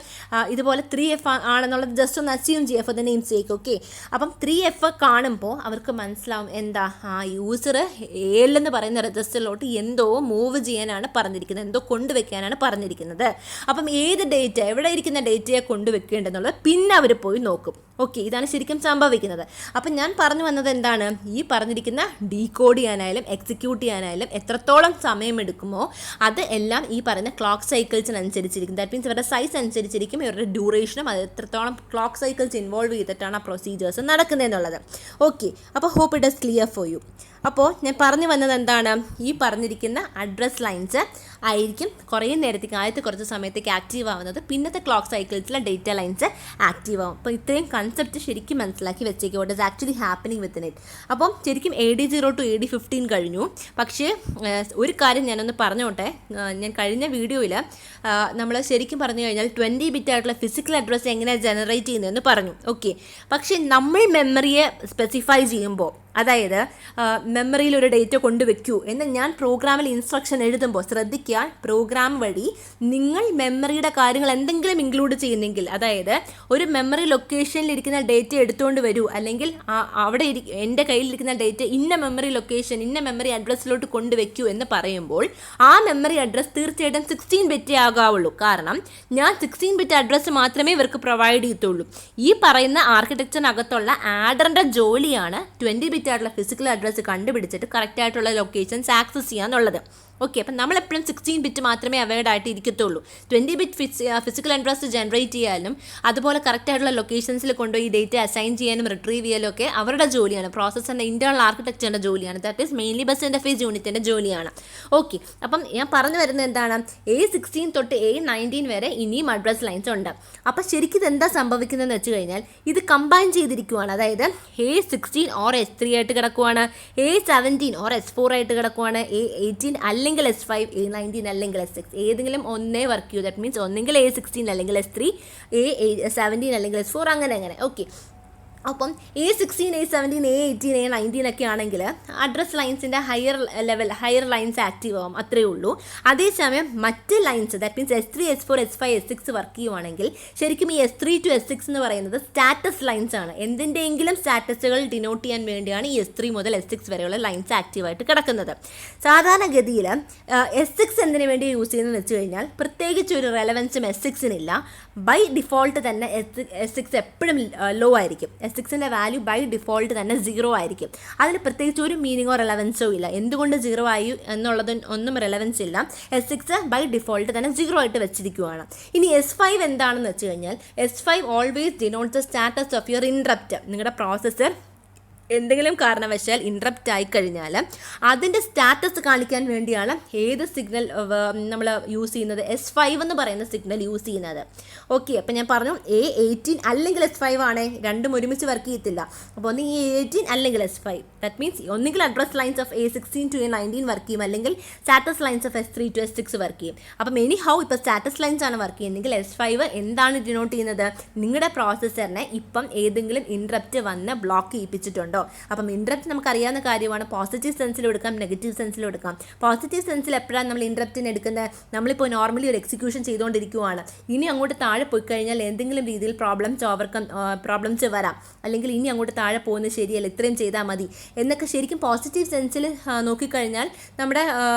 ഇതുപോലെ 3F ആണെന്നുള്ളത്. ജസ്റ്റ് ഒന്ന് അസ്യൂം ചെയ്യുക for the name sake. Okay, അപ്പം 3F കാണുമ്പോൾ അവർക്ക് മനസ്സിലാവും എന്താ യൂസർ AL എന്ന് പറയുന്ന രജിസ്റ്ററിലോട്ട് എന്തോ മൂവ് ചെയ്യാനാണ് പറഞ്ഞിരിക്കുന്നത്, എന്തോ കൊണ്ടുവയ്ക്കാനാണ് പറഞ്ഞിരിക്കുന്നത്. അപ്പം ഏത് ഡേറ്റ, എവിടെ ഇരിക്കുന്ന ഡേറ്റയെ കൊണ്ടുവയ്ക്കേണ്ടതെന്നുള്ളത് പിന്നെ അവർ പോയി നോക്കും. ഓക്കെ, ഇതാണ് ശരിക്കും സംഭവിക്കുന്നത്. അപ്പം ഞാൻ പറഞ്ഞു വന്നത് എന്താണ്, ഈ പറഞ്ഞിരിക്കുന്ന ഡീകോഡ് ചെയ്യാനായാലും എക്സിക്യൂട്ട് ചെയ്യാനായാലും എത്രത്തോളം സമയമെടുക്കുമോ അത് എല്ലാം ഈ പറയുന്ന ക്ലോക്ക് സൈക്കിൾസിനനുസരിച്ചിരിക്കും. ദാറ്റ് മീൻസ് ഇവരുടെ സൈസ് അനുസരിച്ചിരിക്കും ഇവരുടെ ഡ്യൂറേഷനും, അത് എത്രത്തോളം ക്ലോക്ക് സൈക്കിൾസ് ഇൻവോൾവ് ചെയ്തിട്ടാണ് ആ പ്രൊസീജിയേഴ്സ് നടക്കുന്നതെന്നുള്ളത്. ഓക്കെ, അപ്പോൾ hope it is clear for you. അപ്പോൾ ഞാൻ പറഞ്ഞു വന്നത് എന്താണ്, ഈ പറഞ്ഞിരിക്കുന്ന അഡ്രസ് ലൈൻസ് ആയിരിക്കും കുറേ നേരത്തേക്ക് ആദ്യത്തെ കുറച്ച് സമയത്തേക്ക് ആക്റ്റീവ് ആവുന്നത്, പിന്നത്തെ ക്ലോക്ക് സൈക്കിൾസിലെ ഡേറ്റ ലൈൻസ് ആക്റ്റീവ് ആവും. അപ്പോൾ ഇത്രയും കൺസെപ്റ്റ് ശരിക്കും മനസ്സിലാക്കി വെച്ചേക്കുക, what is actually happening within it. അപ്പം ശരിക്കും AD0 to AD15 കഴിഞ്ഞു. പക്ഷേ ഒരു കാര്യം ഞാനൊന്ന് പറഞ്ഞോട്ടെ, ഞാൻ കഴിഞ്ഞ വീഡിയോയിൽ നമ്മൾ ശരിക്കും പറഞ്ഞു കഴിഞ്ഞാൽ 20 ബിറ്റ് ആയിട്ടുള്ള ഫിസിക്കൽ അഡ്രസ്സ് എങ്ങനെയാണ് ജനറേറ്റ് ചെയ്യുന്നതെന്ന് പറഞ്ഞു. ഓക്കെ, പക്ഷേ നമ്മൾ മെമ്മറിയെ സ്പെസിഫൈ ചെയ്യുമ്പോൾ, അതായത് മെമ്മറിയിൽ ഒരു ഡേറ്റ കൊണ്ടുവയ്ക്കൂ എന്ന് ഞാൻ പ്രോഗ്രാമിൽ ഇൻസ്ട്രക്ഷൻ എഴുതുമ്പോൾ ശ്രദ്ധിക്കുക, പ്രോഗ്രാം വഴി നിങ്ങൾ മെമ്മറിയുടെ കാര്യങ്ങൾ എന്തെങ്കിലും ഇൻക്ലൂഡ് ചെയ്യുന്നെങ്കിൽ, അതായത് ഒരു മെമ്മറി ലൊക്കേഷനിൽ ഇരിക്കുന്ന ഡേറ്റ എടുത്തുകൊണ്ട് വരൂ, അല്ലെങ്കിൽ അവിടെ എൻ്റെ കയ്യിലിരിക്കുന്ന ഡേറ്റ ഇന്ന മെമ്മറി ലൊക്കേഷൻ, ഇന്ന മെമ്മറി അഡ്രസ്സിലോട്ട് കൊണ്ടുവയ്ക്കൂ എന്ന് പറയുമ്പോൾ ആ മെമ്മറി അഡ്രസ്സ് തീർച്ചയായിട്ടും 16 ബിറ്റേ ആകാവുള്ളൂ. കാരണം ഞാൻ 16 ബിറ്റ് അഡ്രസ്സ് മാത്രമേ ഇവർക്ക് പ്രൊവൈഡ് ചെയ്യത്തുള്ളൂ. ഈ പറയുന്ന ആർക്കിടെക്ചറിനകത്തുള്ള ആഡറിൻ്റെ ജോലിയാണ് 20 ബിറ്റ് ആയിട്ടുള്ള ഫിസിക്കൽ അഡ്രസ്സ് കണ്ടുപിടിച്ചിട്ട് കറക്റ്റ് ആയിട്ടുള്ള ലൊക്കേഷൻസ് ആക്സസ് ചെയ്യാന്നുള്ളത്. ഓക്കെ, അപ്പം നമ്മളെപ്പോഴും 16 ബിറ്റ് മാത്രമേ അവൈഡ് ആയിട്ട് ഇരിക്കത്തുള്ളൂ. 20 ബിറ്റ് ഫിസിക്കൽ അഡ്രസ്സ് ജനറേറ്റ് ചെയ്യാനും അതുപോലെ കറക്റ്റായിട്ടുള്ള ലൊക്കേഷൻസിൽ കൊണ്ടുപോയി ഡേറ്റ അസൈൻ ചെയ്യാനും റിട്രീവ് ചെയ്യാനും ഒക്കെ അവരുടെ ജോലിയാണ്, പ്രോസസ്സറിൻ്റെ ഇൻറ്റേർണൽ ആർക്കിടെക്ചറിൻ്റെ ജോലിയാണ്. That is mainly bus interface യൂണിറ്റിൻ്റെ ജോലിയാണ്. ഓക്കെ, അപ്പം ഞാൻ പറഞ്ഞു വരുന്നത് എന്താണ്, A16 തൊട്ട് A19 വരെ ഇനിയും അഡ്രസ് ലൈൻസ് ഉണ്ട്. അപ്പം ശരിക്കും ഇതെന്താ സംഭവിക്കുന്നതെന്ന് വെച്ച് കഴിഞ്ഞാൽ ഇത് കമ്പൈൻ ചെയ്തിരിക്കുവാണ്. അതായത് A16 ഓർ S3 ആയിട്ട് കിടക്കുവാണ്, A17 ഓർ S4 ആയിട്ട് കിടക്കുവാണ്, A18 അല്ലെങ്കിൽ S5, A19 അല്ലെങ്കിൽ S6, ഏതെങ്കിലും ഒന്നേ വർക്ക് ചെയ്യൂ. ദാറ്റ് മീൻസ് ഒന്നെങ്കിൽ A16 അല്ലെങ്കിൽ S3, A17 അല്ലെങ്കിൽ S4, അങ്ങനെ. ഓക്കെ, അപ്പം A16, A17, A18, A19 ഒക്കെ ആണെങ്കിൽ അഡ്രസ് ലൈൻസിൻ്റെ ഹയർ ലൈൻസ് ആക്റ്റീവ് ആവും, അത്രയേ ഉള്ളൂ. അതേസമയം മറ്റ് lines, that means S3, S4, S5, S6 work ചെയ്യുവാണെങ്കിൽ ശരിക്കും ഈ S3 to S6 എന്ന് പറയുന്നത് സ്റ്റാറ്റസ് ലൈൻസ് ആണ്. എന്തിൻ്റെയെങ്കിലും സ്റ്റാറ്റസുകൾ ഡിനോട്ട് ചെയ്യാൻ വേണ്ടിയാണ് ഈ S3 മുതൽ S6 വരെയുള്ള ലൈൻസ് ആക്റ്റീവായിട്ട് കിടക്കുന്നത്. സാധാരണഗതിയിൽ S6 എന്തിനു വേണ്ടി യൂസ് ചെയ്യുന്നതെന്ന് വെച്ച് കഴിഞ്ഞാൽ പ്രത്യേകിച്ച് ഒരു റെലവൻസും S6-നില്ല. ബൈ ഡിഫോൾട്ട് തന്നെ S6 എപ്പോഴും ലോ ആയിരിക്കും. S6-ൻ്റെ വാല്യൂ ബൈ ഡിഫോൾട്ട് തന്നെ 0 ആയിരിക്കും. അതിന് പ്രത്യേകിച്ച് ഒരു മീനിങ്ങോ റെലവൻസോ ഇല്ല. എന്തുകൊണ്ട് 0 ആയി എന്നുള്ളത് ഒന്നും റെലവൻസ് ഇല്ല. S6 ബൈ ഡിഫോൾട്ട് തന്നെ 0 ആയിട്ട് വെച്ചിരിക്കുകയാണ്. ഇനി S5 എന്താണെന്ന് വെച്ച് കഴിഞ്ഞാൽ S5 always denotes the status of your interrupt. നിങ്ങളുടെ പ്രോസസ്സർ എന്തെങ്കിലും കാരണവശാൽ ഇൻട്രപ്റ്റ് ആയിക്കഴിഞ്ഞാൽ അതിൻ്റെ സ്റ്റാറ്റസ് കാണിക്കാൻ വേണ്ടിയാണ് ഏത് സിഗ്നൽ നമ്മൾ യൂസ് ചെയ്യുന്നത്, S5 എന്ന് പറയുന്ന സിഗ്നൽ യൂസ് ചെയ്യുന്നത്. ഓക്കെ, അപ്പം ഞാൻ പറഞ്ഞു A18 അല്ലെങ്കിൽ S5 ആണ്, രണ്ടും ഒരുമിച്ച് വർക്ക് ചെയ്യത്തില്ല. അപ്പോൾ ഒന്ന് A18 അല്ലെങ്കിൽ S5, ദാറ്റ് മീൻസ് ഒന്നുകിൽ address lines of A16 to A19 work ചെയ്യും, അല്ലെങ്കിൽ status lines of S3 to S6 work ചെയ്യും. അപ്പം എനി ഹൗ ഇപ്പോൾ സ്റ്റാറ്റസ് ലൈൻസ് ആണ് വർക്ക് ചെയ്യുന്നതെങ്കിൽ S5 എന്താണ് ഡിനോട്ട് ചെയ്യുന്നത്, നിങ്ങളുടെ പ്രോസസ്സറിനെ ഇപ്പം ഏതെങ്കിലും ഇൻട്രപ്റ്റ് വന്ന് ബ്ലോക്ക് ചെയ്യിപ്പിച്ചിട്ടുണ്ട്. അപ്പം ഇൻട്രപ്റ്റ് നമുക്കറിയാവുന്ന കാര്യമാണ്. പോസിറ്റീവ് സെൻസിലും എടുക്കാം, നെഗറ്റീവ് സെൻസിലും എടുക്കാം. പോസിറ്റീവ് സെൻസിൽ എപ്പോഴാണ് നമ്മൾ ഇൻട്രപ്റ്റിന് എടുക്കുന്നത്, നമ്മളിപ്പോൾ നോർമലി ഒരു എക്സിക്യൂഷൻ ചെയ്തുകൊണ്ടിരിക്കുവാണ്, ഇനി അങ്ങോട്ട് താഴെ പോയി കഴിഞ്ഞാൽ എന്തെങ്കിലും രീതിയിൽ പ്രോബ്ലംസ് വരാം, അല്ലെങ്കിൽ ഇനി അങ്ങോട്ട് താഴെ പോകുന്നത് ശരിയല്ല, ഇത്രയും ചെയ്താൽ മതി എന്നൊക്കെ ശരിക്കും പോസിറ്റീവ് സെൻസിൽ നോക്കിക്കഴിഞ്ഞാൽ നമ്മുടെ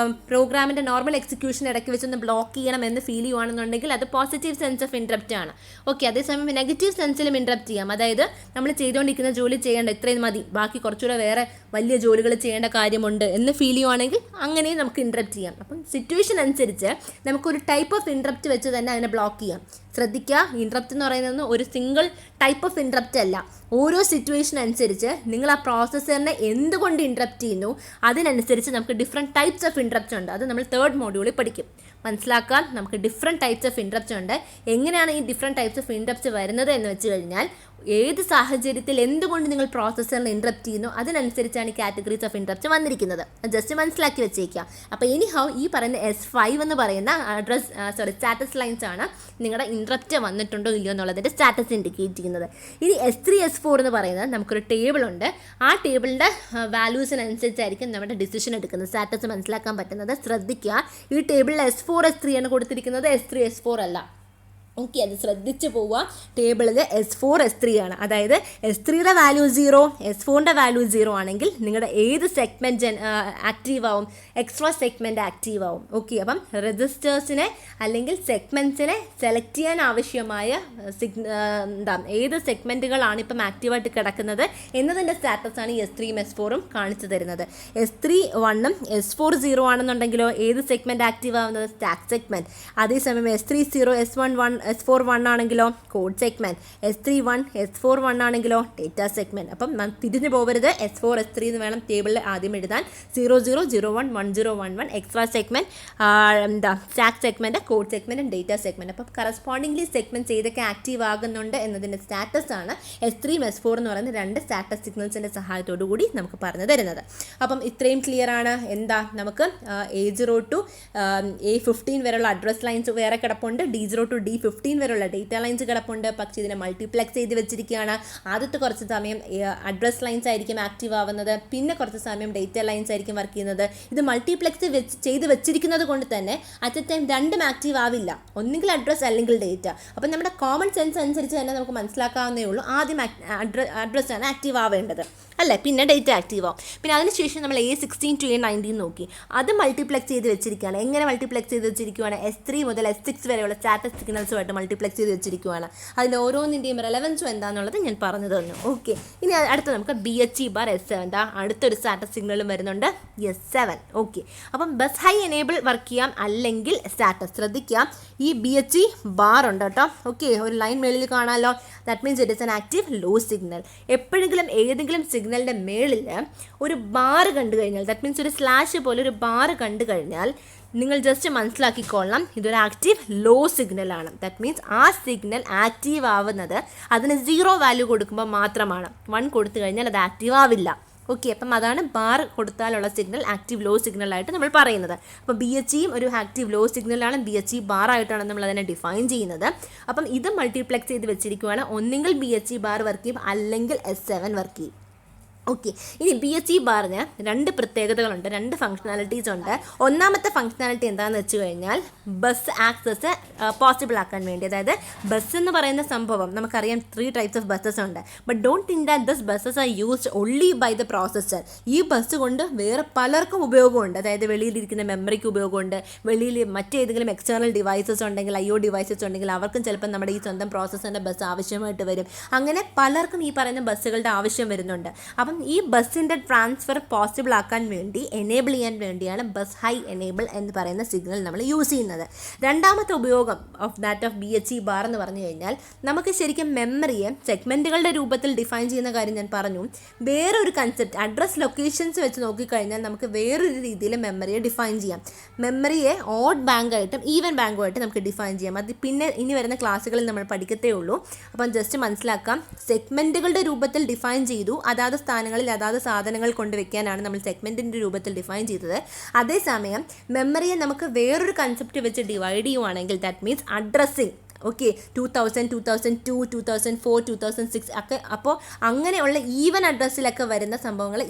പ്രോഗ്രാമിൻ്റെ നോർമൽ എക്സിക്യൂഷൻ ഇടയ്ക്ക് വെച്ചൊന്ന് ബ്ലോക്ക് ചെയ്യണം എന്ന് ഫീൽ ചെയ്യുവാണെന്നുണ്ടെങ്കിൽ അത് പോസിറ്റീവ് സെൻസ് ഓഫ് ഇൻട്രപ്റ്റ് ആണ്. ഓക്കെ, അതേസമയം നെഗറ്റീവ് സെൻസിലും ഇൻട്രപ്റ്റ് ചെയ്യാം. അതായത് നമ്മൾ ചെയ്തുകൊണ്ടിരിക്കുന്ന ജോലി ചെയ്യേണ്ട ഇത്രയും മതി, ബാക്കി കുറച്ചുകൂടെ വേറെ വലിയ ജോലികൾ ചെയ്യേണ്ട കാര്യമുണ്ട് എന്ന് ഫീൽ ചെയ്യുവാണെങ്കിൽ അങ്ങനെയും നമുക്ക് ഇൻട്രപ്റ്റ് ചെയ്യാം. അപ്പം സിറ്റുവേഷൻ അനുസരിച്ച് നമുക്കൊരു ടൈപ്പ് ഓഫ് ഇൻട്രപ്റ്റ് വെച്ച് തന്നെ അതിനെ ബ്ലോക്ക് ചെയ്യാം. ശ്രദ്ധിക്കുക, ഇൻട്രപ്റ്റ് എന്ന് പറയുന്നത് ഒരു സിംഗിൾ ടൈപ്പ് ഓഫ് ഇൻട്രപ്റ്റ് അല്ല. ഓരോ സിറ്റുവേഷൻ അനുസരിച്ച് നിങ്ങൾ ആ പ്രോസസ്സറിനെ എന്തുകൊണ്ട് ഇൻട്രപ്റ്റ് ചെയ്യുന്നു അതിനനുസരിച്ച് നമുക്ക് ഡിഫറെൻറ്റ് ടൈപ്സ് ഓഫ് ഇൻട്രപ്റ്റ് ഉണ്ട്. അത് നമ്മൾ 3rd മോഡ്യൂളിൽ പഠിക്കും. മനസ്സിലാക്കാൻ നമുക്ക് ഡിഫറെൻറ്റ് ടൈപ്സ് ഓഫ് ഇൻട്രപ്റ്റ് ഉണ്ട്. എങ്ങനെയാണ് ഈ ഡിഫറെൻറ്റ് ടൈപ്സ് ഓഫ് ഇൻട്രപ്റ്റ് വരുന്നത് എന്ന് വെച്ച് കഴിഞ്ഞാൽ ഏത് സാഹചര്യത്തിൽ എന്തുകൊണ്ട് നിങ്ങൾ പ്രോസസ്സറിനെ ഇൻട്രപ്റ്റ് ചെയ്യുന്നു അതിനനുസരിച്ചാണ് ഈ കാറ്റഗറീസ് ഓഫ് ഇൻട്രപ്റ്റ് വന്നിരിക്കുന്നത്. ജസ്റ്റ് മനസ്സിലാക്കി വെച്ചേക്കാം. അപ്പോൾ എനിഹൗ ഈ പറയുന്ന S5 എന്ന് പറയുന്ന സ്റ്റാറ്റസ് ലൈൻസ് ആണ് നിങ്ങളുടെ ഇൻട്രപ്റ്റ് വന്നിട്ടുണ്ടോ ഇല്ലയോ എന്നുള്ളതിൻ്റെ സ്റ്റാറ്റസ് ഇൻഡിക്കേറ്റ് ചെയ്യുന്നത്. ഇനി S3 S4 എന്ന് പറയുന്നത് നമുക്കൊരു ടേബിൾ ഉണ്ട്. ആ ടേബിളിൻ്റെ വാല്യൂസിനനുസരിച്ചായിരിക്കും നമ്മുടെ ഡിസിഷൻ എടുക്കുന്നത്, സ്റ്റാറ്റസ് മനസ്സിലാക്കാൻ പറ്റുന്നത്. ശ്രദ്ധിക്കുക, ഈ ടേബിളിൽ S4 S3 ആണ് കൊടുത്തിരിക്കുന്നത്, S3 S4 അല്ല. ഓക്കെ, അത് ശ്രദ്ധിച്ച് പോവുക. ടേബിളിൽ S4 S3 ആണ്. അതായത് S3യുടെ വാല്യൂ 0, S4ൻ്റെ വാല്യൂ 0 ആണെങ്കിൽ നിങ്ങളുടെ ഏത് സെഗ്മെൻറ്റ് ആക്റ്റീവ് ആവും? എക്സ്ട്രാ സെഗ്മെൻറ്റ് ആക്റ്റീവ് ആവും. ഓക്കെ, അപ്പം രജിസ്റ്റേഴ്സിനെ അല്ലെങ്കിൽ സെഗ്മെൻറ്റ്സിനെ സെലക്ട് ചെയ്യാൻ ആവശ്യമായ ഏത് സെഗ്മെൻറ്റുകളാണ് ഇപ്പം ആക്റ്റീവായിട്ട് കിടക്കുന്നത് എന്നതിൻ്റെ സ്റ്റാറ്റസാണ് ഈ S3യും S4ഉം കാണിച്ചു തരുന്നത്. S3 1ഉം S4 0 ആണെന്നുണ്ടെങ്കിലോ ഏത് സെഗ്മെൻറ്റ് ആക്റ്റീവ് ആവുന്നത്? Stack segment. അതേസമയം S3 0 S4 1 ആണെങ്കിലോ കോഡ് സെഗ്മെൻറ്റ്, S3 1 S4 1 ആണെങ്കിലോ ഡേറ്റ സെഗ്മെൻറ്റ്. അപ്പം തിരിഞ്ഞു പോകരുത്, S4 S3 എന്ന് വേണം ടേബിളിൽ ആദ്യം എഴുതാൻ. 0 0 0 1 1 0 1 1 extra segment, stack segment, code segment, data segment. അപ്പം കറസ്പോണ്ടിംഗ്ലി സെഗ്മെൻറ്റ്സ് ഏതൊക്കെ ആക്റ്റീവ് ആകുന്നുണ്ട് എന്നതിൻ്റെ സ്റ്റാറ്റസ് ആണ് S3 S4 എന്ന് പറയുന്ന 2 സ്റ്റാറ്റസ് സിഗ്നൽസിൻ്റെ സഹായത്തോടു കൂടി നമുക്ക് പറഞ്ഞു തരുന്നത്. അപ്പം ഇത്രയും ക്ലിയർ ആണ്. എന്താ, നമുക്ക് A0 to A15 വരെയുള്ള അഡ്രസ് ലൈൻസ് വേറെ കിടപ്പുണ്ട്, D0 to D15 വരെയുള്ള ഡേറ്റ ലൈൻസ് കിടപ്പുണ്ട്. പക്ഷേ ഇതിനെ മൾട്ടിപ്ലെക്സ് ചെയ്ത് വെച്ചിരിക്കുകയാണ്. ആദ്യത്തെ കുറച്ച് സമയം അഡ്രസ് ലൈൻസ് ആയിരിക്കും ആക്റ്റീവ് ആവുന്നത്, പിന്നെ കുറച്ച് സമയം ഡേറ്റ ലൈൻസ് ആയിരിക്കും വർക്ക് ചെയ്യുന്നത്. ഇത് മൾട്ടിപ്ലെക്സ് ചെയ്ത് വെച്ചിരിക്കുന്നത് കൊണ്ട് തന്നെ അറ്റ് എ ടൈം രണ്ടും ആക്റ്റീവ് ആവില്ല, ഒന്നുകിൽ അഡ്രസ് അല്ലെങ്കിൽ ഡേറ്റ. അപ്പം നമ്മുടെ കോമൺ സെൻസ് അനുസരിച്ച് തന്നെ നമുക്ക് മനസ്സിലാക്കാവുന്നേ ഉള്ളൂ. ആദ്യം അഡ്രസ് ആണ് ആക്റ്റീവ് ആവേണ്ടത് അല്ലേ, പിന്നെ ഡേറ്റ ആക്റ്റീവ് ആവും. പിന്നെ അതിനുശേഷം നമ്മൾ A16 to A19 നോക്കി, അത് മൾട്ടിപ്ലെക്സ് ചെയ്ത് വെച്ചിരിക്കുകയാണ്. എങ്ങനെ മൾട്ടിപ്ലെക്സ് ചെയ്ത് വെച്ചിരിക്കുകയാണ്? S3 മുതൽ S6 വരെയുള്ള സ്റ്റാറ്റസ് സിഗ്നൽസുമായിട്ട് മൾട്ടിപ്ലെക്സ് ചെയ്ത് വെച്ചിരിക്കുകയാണ്. അതിൻ്റെ ഓരോന്നിൻ്റെയും റെലവൻസും എന്താണെന്നുള്ളത് ഞാൻ പറഞ്ഞു തന്നു. ഓക്കെ, ഇനി അടുത്ത നമുക്ക് BHE/S7, അടുത്തൊരു സ്റ്റാറ്റസ് സിഗ്നലും വരുന്നുണ്ട്, S7. ഓക്കെ, അപ്പം ബസ് ഹൈ എനേബിൾ വർക്ക് ചെയ്യാം അല്ലെങ്കിൽ സ്റ്റാറ്റസ്. ശ്രദ്ധിക്കാം, ഈ BHE ബാർ ഉണ്ട് കേട്ടോ. ഓക്കെ, ഒരു ലൈൻ മേളിൽ കാണാമല്ലോ. That means it is an active low signal. എപ്പോഴെങ്കിലും ഏതെങ്കിലും സിഗ്നലിൻ്റെ മേളിൽ ഒരു ബാർ കണ്ടു കഴിഞ്ഞാൽ, ദാറ്റ് മീൻസ് ഒരു സ്ലാഷ് പോലെ ഒരു ബാർ കണ്ടു കഴിഞ്ഞാൽ നിങ്ങൾ ജസ്റ്റ് മനസ്സിലാക്കിക്കൊള്ളാം, ഇതൊരു ആക്റ്റീവ് ലോ സിഗ്നലാണ്. ദാറ്റ് മീൻസ് ആ സിഗ്നൽ ആക്റ്റീവ് ആവുന്നത് അതിന് 0 വാല്യൂ കൊടുക്കുമ്പോൾ മാത്രമാണ്. 1 കൊടുത്തു കഴിഞ്ഞാൽ അത് ആക്റ്റീവ് ആവില്ല. ഓക്കെ, അപ്പം അതാണ് ബാർ കൊടുത്താലുള്ള സിഗ്നൽ ആക്റ്റീവ് ലോ സിഗ്നലായിട്ട് നമ്മൾ പറയുന്നത്. അപ്പോൾ BHEയും ഒരു ആക്റ്റീവ് ലോ സിഗ്നലാണ്, BHE ബാർ ആയിട്ടാണ് നമ്മൾ അതിനെ ഡിഫൈൻ ചെയ്യുന്നത്. അപ്പം ഇത് മൾട്ടിപ്ലെക്സ് ചെയ്ത് വെച്ചിരിക്കുകയാണ്. ഒന്നെങ്കിൽ BHE ബാർ വർക്ക് ചെയ്യും അല്ലെങ്കിൽ S7 വർക്ക് ചെയ്യും. ഓക്കെ, ഇനി BHE ബാറിന് 2 പ്രത്യേകതകളുണ്ട്, 2 ഫങ്ഷണാലിറ്റീസ് ഉണ്ട്. ഒന്നാമത്തെ ഫങ്ഷണാലിറ്റി എന്താണെന്ന് വെച്ച് കഴിഞ്ഞാൽ ബസ് ആക്സസ് പോസിബിൾ ആക്കാൻ വേണ്ടി. അതായത് ബസ് എന്ന് പറയുന്ന സംഭവം നമുക്കറിയാം, 3 ടൈപ്സ് ഓഫ് ബസ്സസ് ഉണ്ട്. But don't think that this busses are used only by the processor. ഈ ബസ് കൊണ്ട് വേറെ പലർക്കും ഉപയോഗമുണ്ട്. അതായത് വെളിയിലിരിക്കുന്ന മെമ്മറിക്ക് ഉപയോഗമുണ്ട്, വെളിയിൽ മറ്റേതെങ്കിലും എക്സ്റ്റേണൽ ഡിവൈസസ് ഉണ്ടെങ്കിൽ, IO ഡിവൈസസ് ഉണ്ടെങ്കിൽ അവർക്കും ചിലപ്പോൾ നമ്മുടെ ഈ സ്വന്തം പ്രോസസ്സറിൻ്റെ ബസ് ആവശ്യമായിട്ട് വരും. അങ്ങനെ പലർക്കും ഈ പറയുന്ന ബസ്സുകളുടെ ആവശ്യം വരുന്നുണ്ട്. അപ്പം ഈ ബസ്സിൻ്റെ ട്രാൻസ്ഫർ പോസിബിൾ ആക്കാൻ വേണ്ടി, എനേബിൾ ചെയ്യാൻ വേണ്ടിയാണ് ബസ് ഹൈ എനേബിൾ എന്ന് പറയുന്ന സിഗ്നൽ നമ്മൾ യൂസ് ചെയ്യുന്നത്. രണ്ടാമത്തെ ഉപയോഗം ഓഫ് BHE ബാർ എന്ന് പറഞ്ഞു കഴിഞ്ഞാൽ നമുക്ക് ശരിക്കും മെമ്മറിയെ സെഗ്മെൻറ്റുകളുടെ രൂപത്തിൽ ഡിഫൈൻ ചെയ്യുന്ന കാര്യം ഞാൻ പറഞ്ഞു. വേറൊരു കൺസെപ്റ്റ്, അഡ്രസ് ലൊക്കേഷൻസ് വെച്ച് നോക്കിക്കഴിഞ്ഞാൽ നമുക്ക് വേറൊരു രീതിയിൽ മെമ്മറിയെ ഡിഫൈൻ ചെയ്യാം. മെമ്മറിയെ ഓഡ് ബാങ്കായിട്ടും ഈവൻ ബാങ്കുമായിട്ട് നമുക്ക് ഡിഫൈൻ ചെയ്യാം. അത് പിന്നെ ഇനി വരുന്ന ക്ലാസ്സുകളിൽ നമ്മൾ പഠിക്കത്തേ ഉള്ളൂ. അപ്പം ജസ്റ്റ് മനസ്സിലാക്കാം, സെഗ്മെൻറ്റുകളുടെ രൂപത്തിൽ ഡിഫൈൻ ചെയ്തു, അതാത് സ്ഥാനങ്ങളിൽ അതാത് സാധനങ്ങൾ കൊണ്ടുവയ്ക്കാനാണ് നമ്മൾ സെഗ്മെൻറ്റിൻ്റെ രൂപത്തിൽ ഡിഫൈൻ ചെയ്തത്. അതേസമയം മെമ്മറിയെ നമുക്ക് വേറൊരു കൺസെപ്റ്റ് വെച്ച് ഡിവൈഡ് ചെയ്യുവാണെങ്കിൽ ദാറ്റ് മീൻസ് അഡ്രസ്സിങ്. ഓക്കെ, 2000, 2002, 2004, 2006 ഒക്കെ. അപ്പോൾ അങ്ങനെയുള്ള ഈവൻ അഡ്രസ്സിലൊക്കെ വരുന്ന സംഭവങ്ങൾ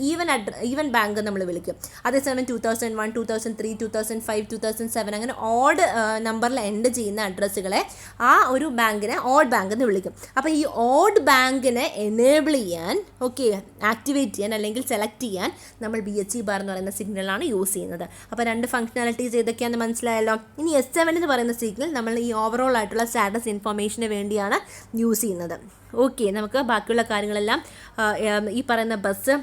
ഈവൻ ബാങ്ക് നമ്മൾ വിളിക്കും. അതേസമയം 2001, 2003, 2005, 2007 അങ്ങനെ ഓഡ് നമ്പറിൽ എൻഡ് ചെയ്യുന്ന അഡ്രസ്സുകളെ ആ ഒരു ബാങ്കിനെ ഓഡ് ബാങ്ക് എന്ന് വിളിക്കും. അപ്പോൾ ഈ ഓഡ് ബാങ്കിനെ എനേബിൾ ചെയ്യാൻ, ഓക്കെ, ആക്ടിവേറ്റ് ചെയ്യാൻ അല്ലെങ്കിൽ സെലക്ട് ചെയ്യാൻ നമ്മൾ BHE ബാർ എന്ന് പറയുന്ന സിഗ്നലാണ് യൂസ് ചെയ്യുന്നത്. അപ്പോൾ 2 ഫങ്ഷണാലിറ്റീസ് ഏതൊക്കെയാണെന്ന് മനസ്സിലായല്ലോ. ഇനി S7 എന്ന് പറയുന്ന സിഗ്നൽ നമ്മൾ ഈ ഓവറോൾ ആയിട്ടുള്ള സ്റ്റാറ്റസ് ഇൻഫർമേഷന് വേണ്ടിയാണ് യൂസ് ചെയ്യുന്നത്. ഓക്കെ, നമുക്ക് ബാക്കിയുള്ള കാര്യങ്ങളെല്ലാം ഈ പറയുന്ന ബസ്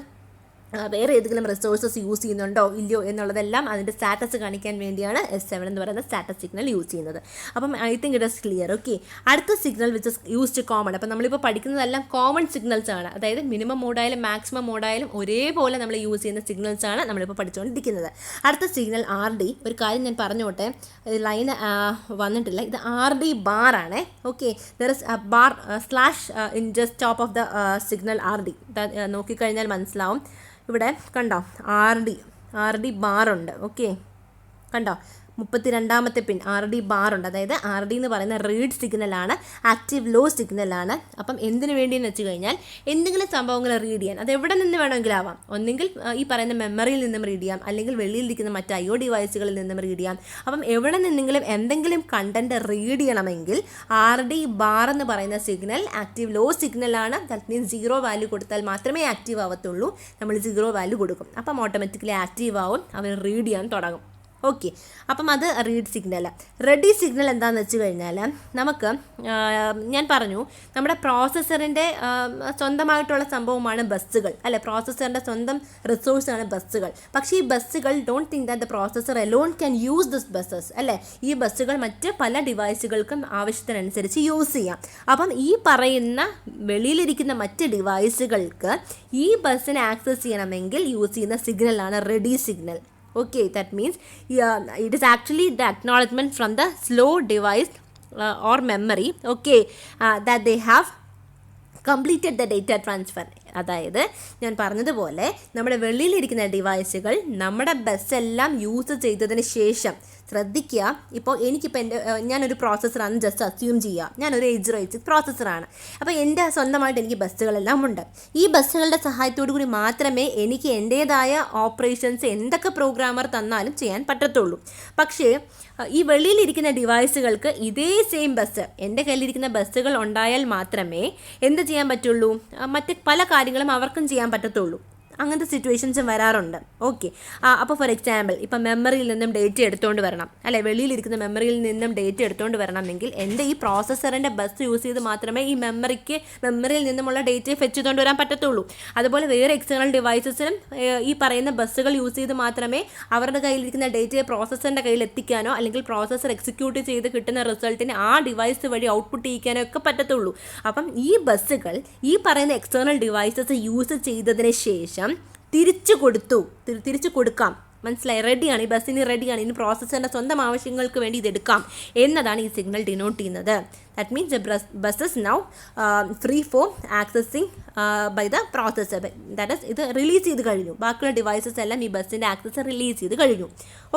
വേറെ ഏതെങ്കിലും റിസോഴ്സസ് യൂസ് ചെയ്യുന്നുണ്ടോ ഇല്ലയോ എന്നുള്ളതെല്ലാം അതിൻ്റെ സ്റ്റാറ്റസ് കാണിക്കാൻ വേണ്ടിയാണ് S7 എന്ന് പറയുന്ന സ്റ്റാറ്റസ് സിഗ്നൽ യൂസ് ചെയ്യുന്നത്. അപ്പം I think it is clear. Okay, അടുത്ത signal which is used common. അപ്പം നമ്മളിപ്പോൾ പഠിക്കുന്നതെല്ലാം കോമൺ സിഗ്നൽസ് ആണ്. അതായത് മിനിമം മോഡായാലും മാക്സിമം മോഡായാലും ഒരേപോലെ നമ്മൾ യൂസ് ചെയ്യുന്ന സിഗ്നൽസ് ആണ് നമ്മളിപ്പോൾ പഠിച്ചുകൊണ്ടിരിക്കുന്നത്. അടുത്ത സിഗ്നൽ RD. ഒരു കാര്യം ഞാൻ പറഞ്ഞോട്ടെ, ലൈൻ വന്നിട്ടില്ല, ഇത് RD ബാർ ആണ്. Okay, there is A bar slash in just top of the signal RD. നോക്കിക്കഴിഞ്ഞാൽ മനസ്സിലാവും. ഇവിടെ കണ്ടോ RD ബാറുണ്ട്. ഓക്കെ, കണ്ടോ 32ാമത്തെ പിൻ RD ബാറുണ്ട്. അതായത് RD എന്ന് പറയുന്ന റീഡ് സിഗ്നലാണ്, ആക്റ്റീവ് ലോ സിഗ്നലാണ്. അപ്പം എന്തിനു വേണ്ടിയെന്ന് വെച്ച് കഴിഞ്ഞാൽ എന്തെങ്കിലും സംഭവങ്ങൾ റീഡ് ചെയ്യാൻ, അത് എവിടെ നിന്ന് വേണമെങ്കിലും ആവാം. ഒന്നെങ്കിൽ ഈ പറയുന്ന മെമ്മറിയിൽ നിന്നും റീഡ് ചെയ്യാം, അല്ലെങ്കിൽ വെളിയിലിരിക്കുന്ന മറ്റ് IO ഡിവൈസുകളിൽ നിന്നും റീഡ് ചെയ്യാം. അപ്പം എവിടെ നിന്നെങ്കിലും എന്തെങ്കിലും കണ്ടന്റ് റീഡ് ചെയ്യണമെങ്കിൽ RD ബാർ എന്ന് പറയുന്ന സിഗ്നൽ ആക്റ്റീവ് ലോ സിഗ്നലാണ്. ദാറ്റ് മീൻസ് 0 വാല്യൂ കൊടുത്താൽ മാത്രമേ ആക്റ്റീവ് ആവത്തുള്ളൂ. നമ്മൾ 0 വാല്യൂ കൊടുക്കും, അപ്പം ഓട്ടോമാറ്റിക്കലി ആക്റ്റീവ് ആവും, അവർ റീഡ് ചെയ്യാൻ തുടങ്ങും. ഓക്കെ, അപ്പം അത് റീഡ് സിഗ്നൽ. റെഡി സിഗ്നൽ എന്താണെന്ന് വെച്ച് കഴിഞ്ഞാൽ നമുക്ക് ഞാൻ പറഞ്ഞു നമ്മുടെ പ്രോസസ്സറിൻ്റെ സ്വന്തമായിട്ടുള്ള സംഭവമാണ് ബസ്സുകൾ, അല്ലെ? പ്രോസസ്സറിൻ്റെ സ്വന്തം റിസോഴ്സാണ് ബസ്സുകൾ. പക്ഷേ ഈ ബസ്സുകൾ don't think that the processor alone can use this buses, അല്ലേ? ഈ ബസ്സുകൾ മറ്റ് പല ഡിവൈസുകൾക്കും ആവശ്യത്തിനനുസരിച്ച് യൂസ് ചെയ്യാം. അപ്പം ഈ പറയുന്ന വെളിയിലിരിക്കുന്ന മറ്റ് ഡിവൈസുകൾക്ക് ഈ ബസ്സിനെ ആക്സസ് ചെയ്യണമെങ്കിൽ യൂസ് ചെയ്യുന്ന സിഗ്നലാണ് ready signal. Okay, that means it is actually the acknowledgement from the slow device or memory, okay, that they have completed the data transfer. അതായത് ഞാൻ പറഞ്ഞതുപോലെ നമ്മുടെ വെളിയിലിരിക്കുന്ന ഡിവൈസുകൾ നമ്മുടെ ബസ്സെല്ലാം യൂസ് ചെയ്തതിന് ശേഷം, ശ്രദ്ധിക്കുക, ഇപ്പോൾ എനിക്കിപ്പോൾ ഞാനൊരു പ്രോസസ്സറാണെന്ന് ജസ്റ്റ് അസ്യൂം ചെയ്യുക. ഞാനൊരു 8086 പ്രോസസ്സറാണ്. അപ്പോൾ എൻ്റെ സ്വന്തമായിട്ട് എനിക്ക് ബസ്സുകളെല്ലാം ഉണ്ട്. ഈ ബസ്സുകളുടെ സഹായത്തോടു കൂടി മാത്രമേ എനിക്ക് എൻ്റേതായ ഓപ്പറേഷൻസ് എന്തൊക്കെ പ്രോഗ്രാമർ തന്നാലും ചെയ്യാൻ പറ്റത്തുള്ളൂ. പക്ഷേ ഈ വെളിയിലിരിക്കുന്ന ഡിവൈസുകൾക്ക് ഇതേ സെയിം ബസ്, എൻ്റെ കയ്യിലിരിക്കുന്ന ബസ്സുകൾ ഉണ്ടായാൽ മാത്രമേ എന്ത് ചെയ്യാൻ പറ്റുള്ളൂ, മറ്റ് പല കാര്യങ്ങളും അവർക്കും ചെയ്യാൻ പറ്റത്തുള്ളൂ. അങ്ങനത്തെ സിറ്റുവേഷൻസും വരാറുണ്ട്. ഓക്കെ, അപ്പോൾ ഫോർ എക്സാമ്പിൾ ഇപ്പം മെമ്മറിയിൽ നിന്നും ഡേറ്റ എടുത്തുകൊണ്ട് വരണം, അല്ലെ? വെളിയിലിരിക്കുന്ന മെമ്മറിയിൽ നിന്നും ഡേറ്റ എടുത്തുകൊണ്ട് വരണമെങ്കിൽ എൻ്റെ ഈ പ്രോസസ്സറിൻ്റെ ബസ് യൂസ് ചെയ്ത് മാത്രമേ ഈ മെമ്മറിയിൽ നിന്നുമുള്ള ഡേറ്റ ഫെച്ച് ചെയ്തുകൊണ്ട് വരാൻ പറ്റത്തുള്ളൂ. അതുപോലെ വേറെ എക്സ്റ്റേണൽ ഡിവൈസസിനും ഈ പറയുന്ന ബസ്സുകൾ യൂസ് ചെയ്ത് മാത്രമേ അവരുടെ കയ്യിലിരിക്കുന്ന ഡേറ്റയെ പ്രോസസ്സറിൻ്റെ കയ്യിൽ എത്തിക്കാനോ അല്ലെങ്കിൽ പ്രോസസ്സർ എക്സിക്യൂട്ട് ചെയ്ത് കിട്ടുന്ന റിസൾട്ടിന് ആ ഡിവൈസ് വഴി ഔട്ട്പുട്ട് ചെയ്യിക്കാനോ ഒക്കെ പറ്റത്തുള്ളൂ. അപ്പം ഈ ബസ്സുകൾ ഈ പറയുന്ന എക്സ്റ്റേണൽ ഡിവൈസസ് യൂസ് ചെയ്തതിന് ശേഷം തിരിച്ചു കൊടുക്കാം. മനസ്സിലായി? റെഡിയാണ്, ഈ ബസ്സിന് റെഡിയാണ്, ഇനി പ്രോസസ്സറിൻ്റെ സ്വന്തം ആവശ്യങ്ങൾക്ക് വേണ്ടി ഇതെടുക്കാം എന്നതാണ് ഈ സിഗ്നൽ ഡിനോട്ട് ചെയ്യുന്നത്. That means the bus is now free for accessing by the processor. That is ഇത് റിലീസ് ചെയ്ത് കഴിഞ്ഞു. ബാക്കിയുള്ള ഡിവൈസസ് എല്ലാം ഈ ബസ്സിൻ്റെ ആക്സസ് റിലീസ് ചെയ്ത് കഴിഞ്ഞു.